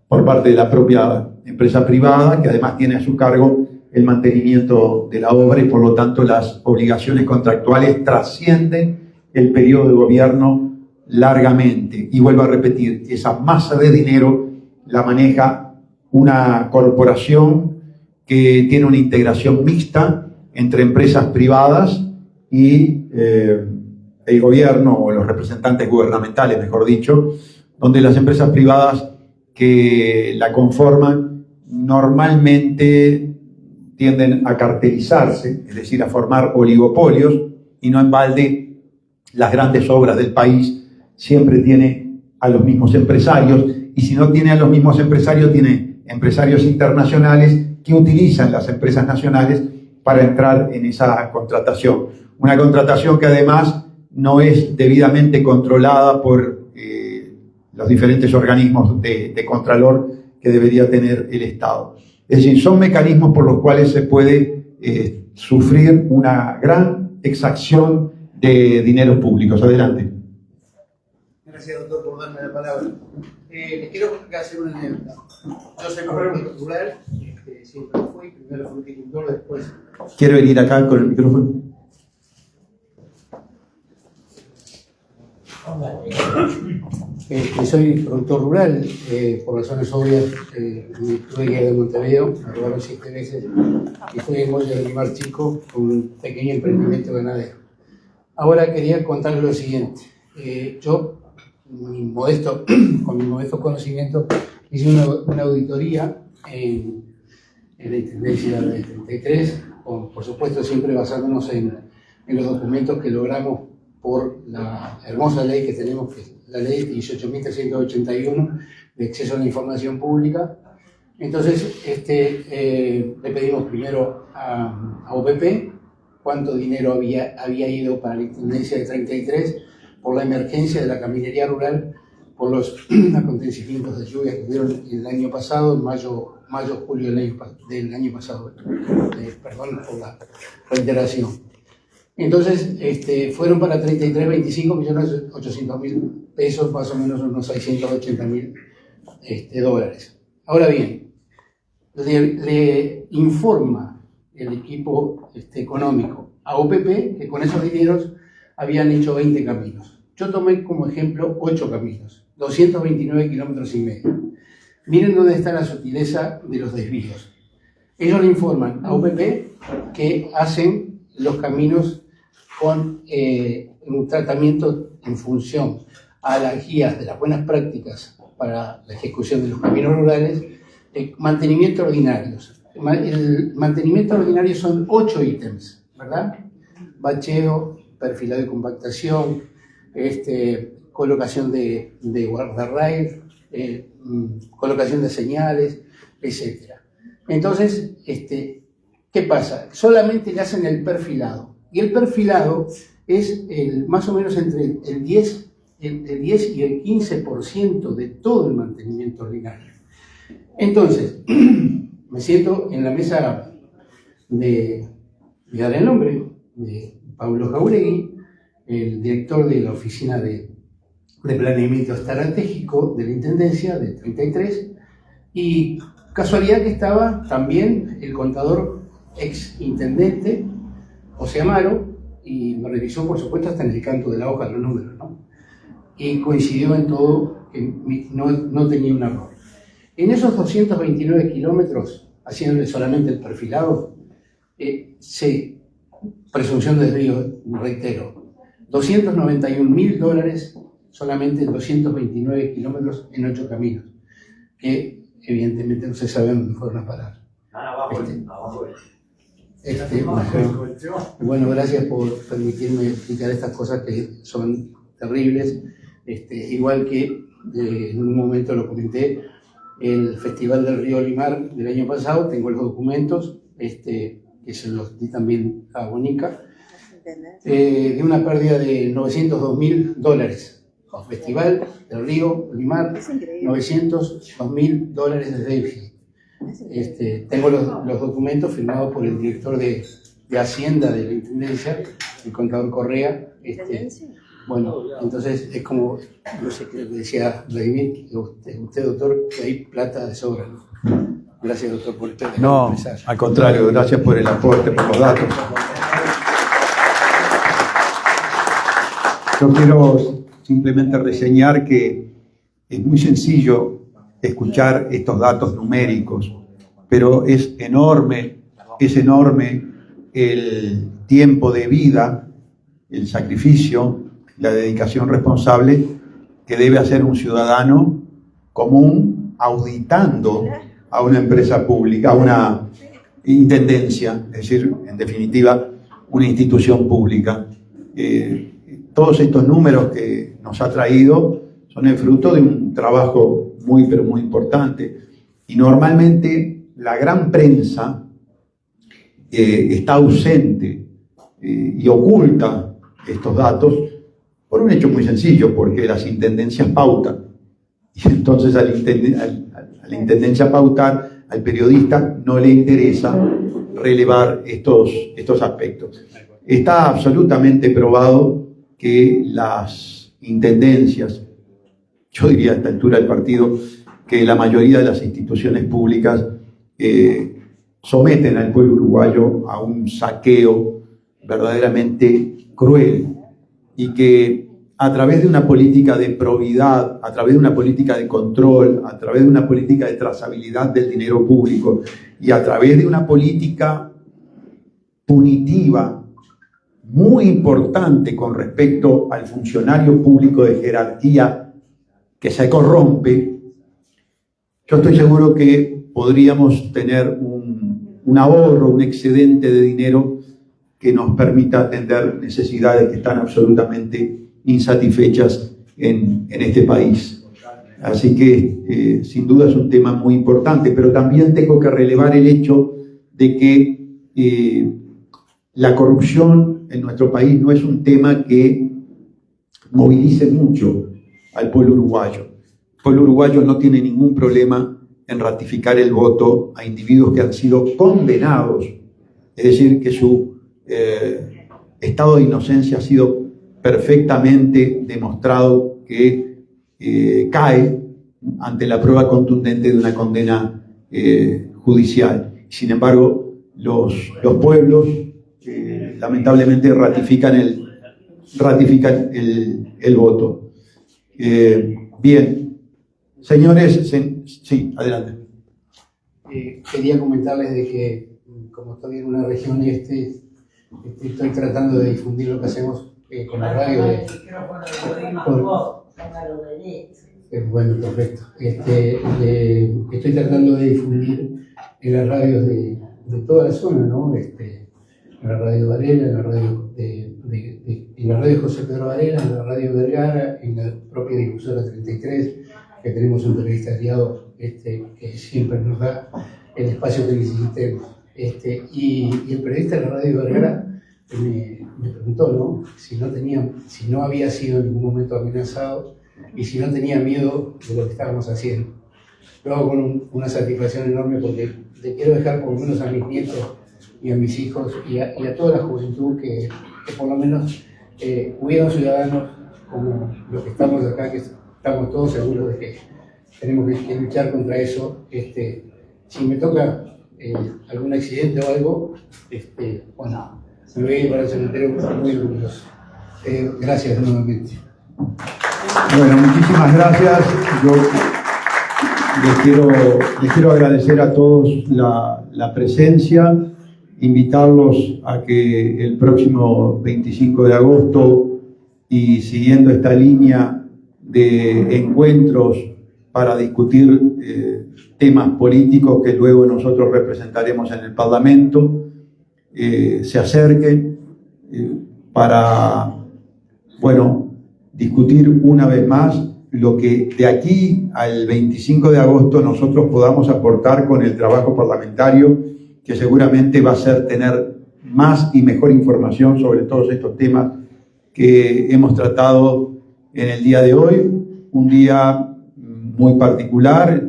S1: por parte de la propia empresa privada, que además tiene a su cargo el mantenimiento de la obra y por lo tanto las obligaciones contractuales trascienden el periodo de gobierno largamente. Y vuelvo a repetir, esa masa de dinero la maneja una corporación que tiene una integración mixta entre empresas privadas y el gobierno, o los representantes gubernamentales, mejor dicho, donde las empresas privadas que la conforman normalmente tienden a cartelizarse, es decir, a formar oligopolios, y no en balde las grandes obras del país siempre tiene a los mismos empresarios, y si no tiene a los mismos empresarios, tiene empresarios internacionales que utilizan las empresas nacionales para entrar en esa contratación. Una contratación que además no es debidamente controlada por los diferentes organismos de contralor que debería tener el Estado. Es decir, son mecanismos por los cuales se puede sufrir una gran exacción de dineros públicos. Adelante.
S4: Gracias, doctor, por darme la palabra. Les quiero hacer una anécdota. Yo soy productor rural, siempre lo fui, primero fui agricultor, después...
S1: ¿Quiere venir acá con el micrófono?
S4: Soy productor rural, por razones obvias, tuve que ir de Montevideo, me robaron 7 veces y fui en Molle del Mar Chico con un pequeño emprendimiento ganadero. Ahora quería contarles lo siguiente. Yo, con mi modesto conocimiento, hice una auditoría en la Intendencia del 33, por supuesto siempre basándonos en los documentos que logramos por la hermosa ley que tenemos, que es la ley 18.381 de acceso a la información pública. Entonces, le pedimos primero a OPP cuánto dinero había ido para la Intendencia de 33 por la emergencia de la caminería rural por los acontecimientos de lluvia que hubieron el año pasado, mayo, julio del año pasado. Perdón por la reiteración. Entonces, fueron para 33.25.800.000 pesos, más o menos unos 680.000 dólares. Ahora bien, le informa el equipo económico a OPP que con esos dineros habían hecho 20 caminos. Yo tomé como ejemplo 8 caminos, 229 kilómetros y medio. Miren dónde está la sutileza de los desvíos. Ellos le informan a OPP que hacen los caminos con un tratamiento en función a las guías de las buenas prácticas para la ejecución de los caminos rurales, mantenimiento ordinarios. El mantenimiento ordinario son 8 ítems, ¿verdad? Bacheo, perfilado y compactación, colocación de guardarrail, colocación de señales, etc. Entonces, ¿qué pasa? Solamente le hacen el perfilado. Y el perfilado es más o menos entre el 10 y el 15% de todo el mantenimiento ordinario. Entonces, me siento en la mesa de dar el nombre, de Pablo Jauregui, el director de la Oficina de Planeamiento Estratégico de la Intendencia de 33, y casualidad que estaba también el contador ex intendente, José Amaro, y me revisó, por supuesto, hasta en el canto de la hoja los números, ¿no? Y coincidió en todo, que no tenía un error. En esos 229 kilómetros, haciéndole solamente el perfilado, presunción de desvío, reitero, $291.000 solamente en 229 kilómetros en 8 caminos, que evidentemente no se sabe dónde fueron a parar. Bueno, gracias por permitirme explicar estas cosas que son terribles. Igual que en un momento lo comenté, el Festival del Río Limar del año pasado, tengo los documentos, que se los di también a Bonica, de una pérdida de $902.000. El Festival del Río Limar, $902.000 de déficit. Tengo los documentos firmados por el director de Hacienda de la Intendencia, el contador Correa. Bueno, entonces es como, no sé qué decía Vladimir, usted doctor, que hay plata de sobra, ¿no? Gracias, doctor, por este mensaje.
S1: Al contrario, gracias por el aporte, por los datos. Yo quiero simplemente reseñar que es muy sencillo escuchar estos datos numéricos, pero es enorme el tiempo de vida, el sacrificio, la dedicación responsable que debe hacer un ciudadano común auditando a una empresa pública, a una intendencia, es decir, en definitiva, una institución pública. Todos estos números que nos ha traído son el fruto de un trabajo muy, pero muy importante. Y normalmente la gran prensa está ausente y oculta estos datos por un hecho muy sencillo, porque las intendencias pautan. Y entonces a la intendencia pautar, al periodista no le interesa relevar estos aspectos. Está absolutamente probado que las intendencias, yo diría a esta altura del partido, que la mayoría de las instituciones públicas someten al pueblo uruguayo a un saqueo verdaderamente cruel, y que a través de una política de probidad, a través de una política de control, a través de una política de trazabilidad del dinero público y a través de una política punitiva muy importante con respecto al funcionario público de jerarquía que se corrompe, yo estoy seguro que podríamos tener un ahorro, un excedente de dinero que nos permita atender necesidades que están absolutamente insatisfechas en este país. Así que sin duda es un tema muy importante, pero también tengo que relevar el hecho de que la corrupción en nuestro país no es un tema que movilice mucho al pueblo uruguayo. El pueblo uruguayo no tiene ningún problema en ratificar el voto a individuos que han sido condenados, es decir, que su estado de inocencia ha sido perfectamente demostrado que cae ante la prueba contundente de una condena judicial. Sin embargo, los pueblos lamentablemente ratifican el voto. Bien, señores, sí, adelante.
S4: Quería comentarles de que, como estoy en una región estoy tratando de difundir lo que hacemos con la radio. Bueno, perfecto. Estoy tratando de difundir en las radios de toda la zona, ¿no? En la radio Varela, en la radio en la radio José Pedro Varela, en la radio Vergara, en la propia difusora 33, que tenemos un periodista aliado que siempre nos da el espacio que necesitemos. Y el periodista de la radio Vergara me preguntó, ¿no? Si no había sido en ningún momento amenazado y si no tenía miedo de lo que estábamos haciendo. Lo hago con una satisfacción enorme porque le quiero dejar por lo menos a mis nietos y a mis hijos y a toda la juventud que por lo menos hubieran ciudadanos como los que estamos acá, que estamos todos seguros de que tenemos que luchar contra eso. Si me toca algún accidente o algo, bueno, me voy a ir para el cementerio muy orgulloso. Gracias nuevamente.
S1: Bueno, muchísimas gracias. Yo les quiero agradecer a todos la presencia, invitarlos a que el próximo 25 de agosto y siguiendo esta línea de encuentros para discutir temas políticos que luego nosotros representaremos en el Parlamento, se acerquen para, bueno, discutir una vez más lo que de aquí al 25 de agosto nosotros podamos aportar con el trabajo parlamentario, que seguramente va a ser tener más y mejor información sobre todos estos temas que hemos tratado en el día de hoy, un día muy particular,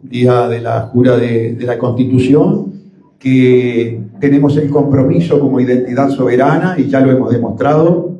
S1: día de la jura de la Constitución, que tenemos el compromiso como identidad soberana, y ya lo hemos demostrado,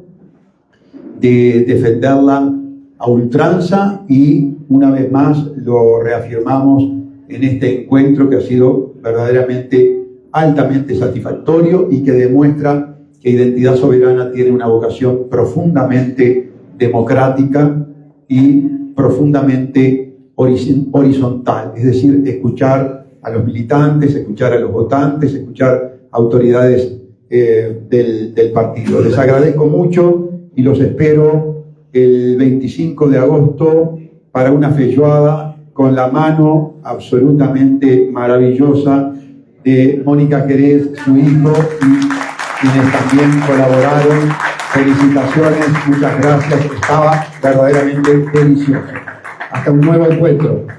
S1: de defenderla a ultranza, y una vez más lo reafirmamos en este encuentro que ha sido verdaderamente altamente satisfactorio y que demuestra que Identidad Soberana tiene una vocación profundamente democrática y profundamente horizontal, es decir, escuchar a los militantes, escuchar a los votantes, escuchar a autoridades del partido. Les agradezco mucho y los espero el 25 de agosto para una feijoada con la mano absolutamente maravillosa de Mónica Jerez, su hijo, y quienes también colaboraron. Felicitaciones, muchas gracias, estaba verdaderamente delicioso. Hasta un nuevo encuentro.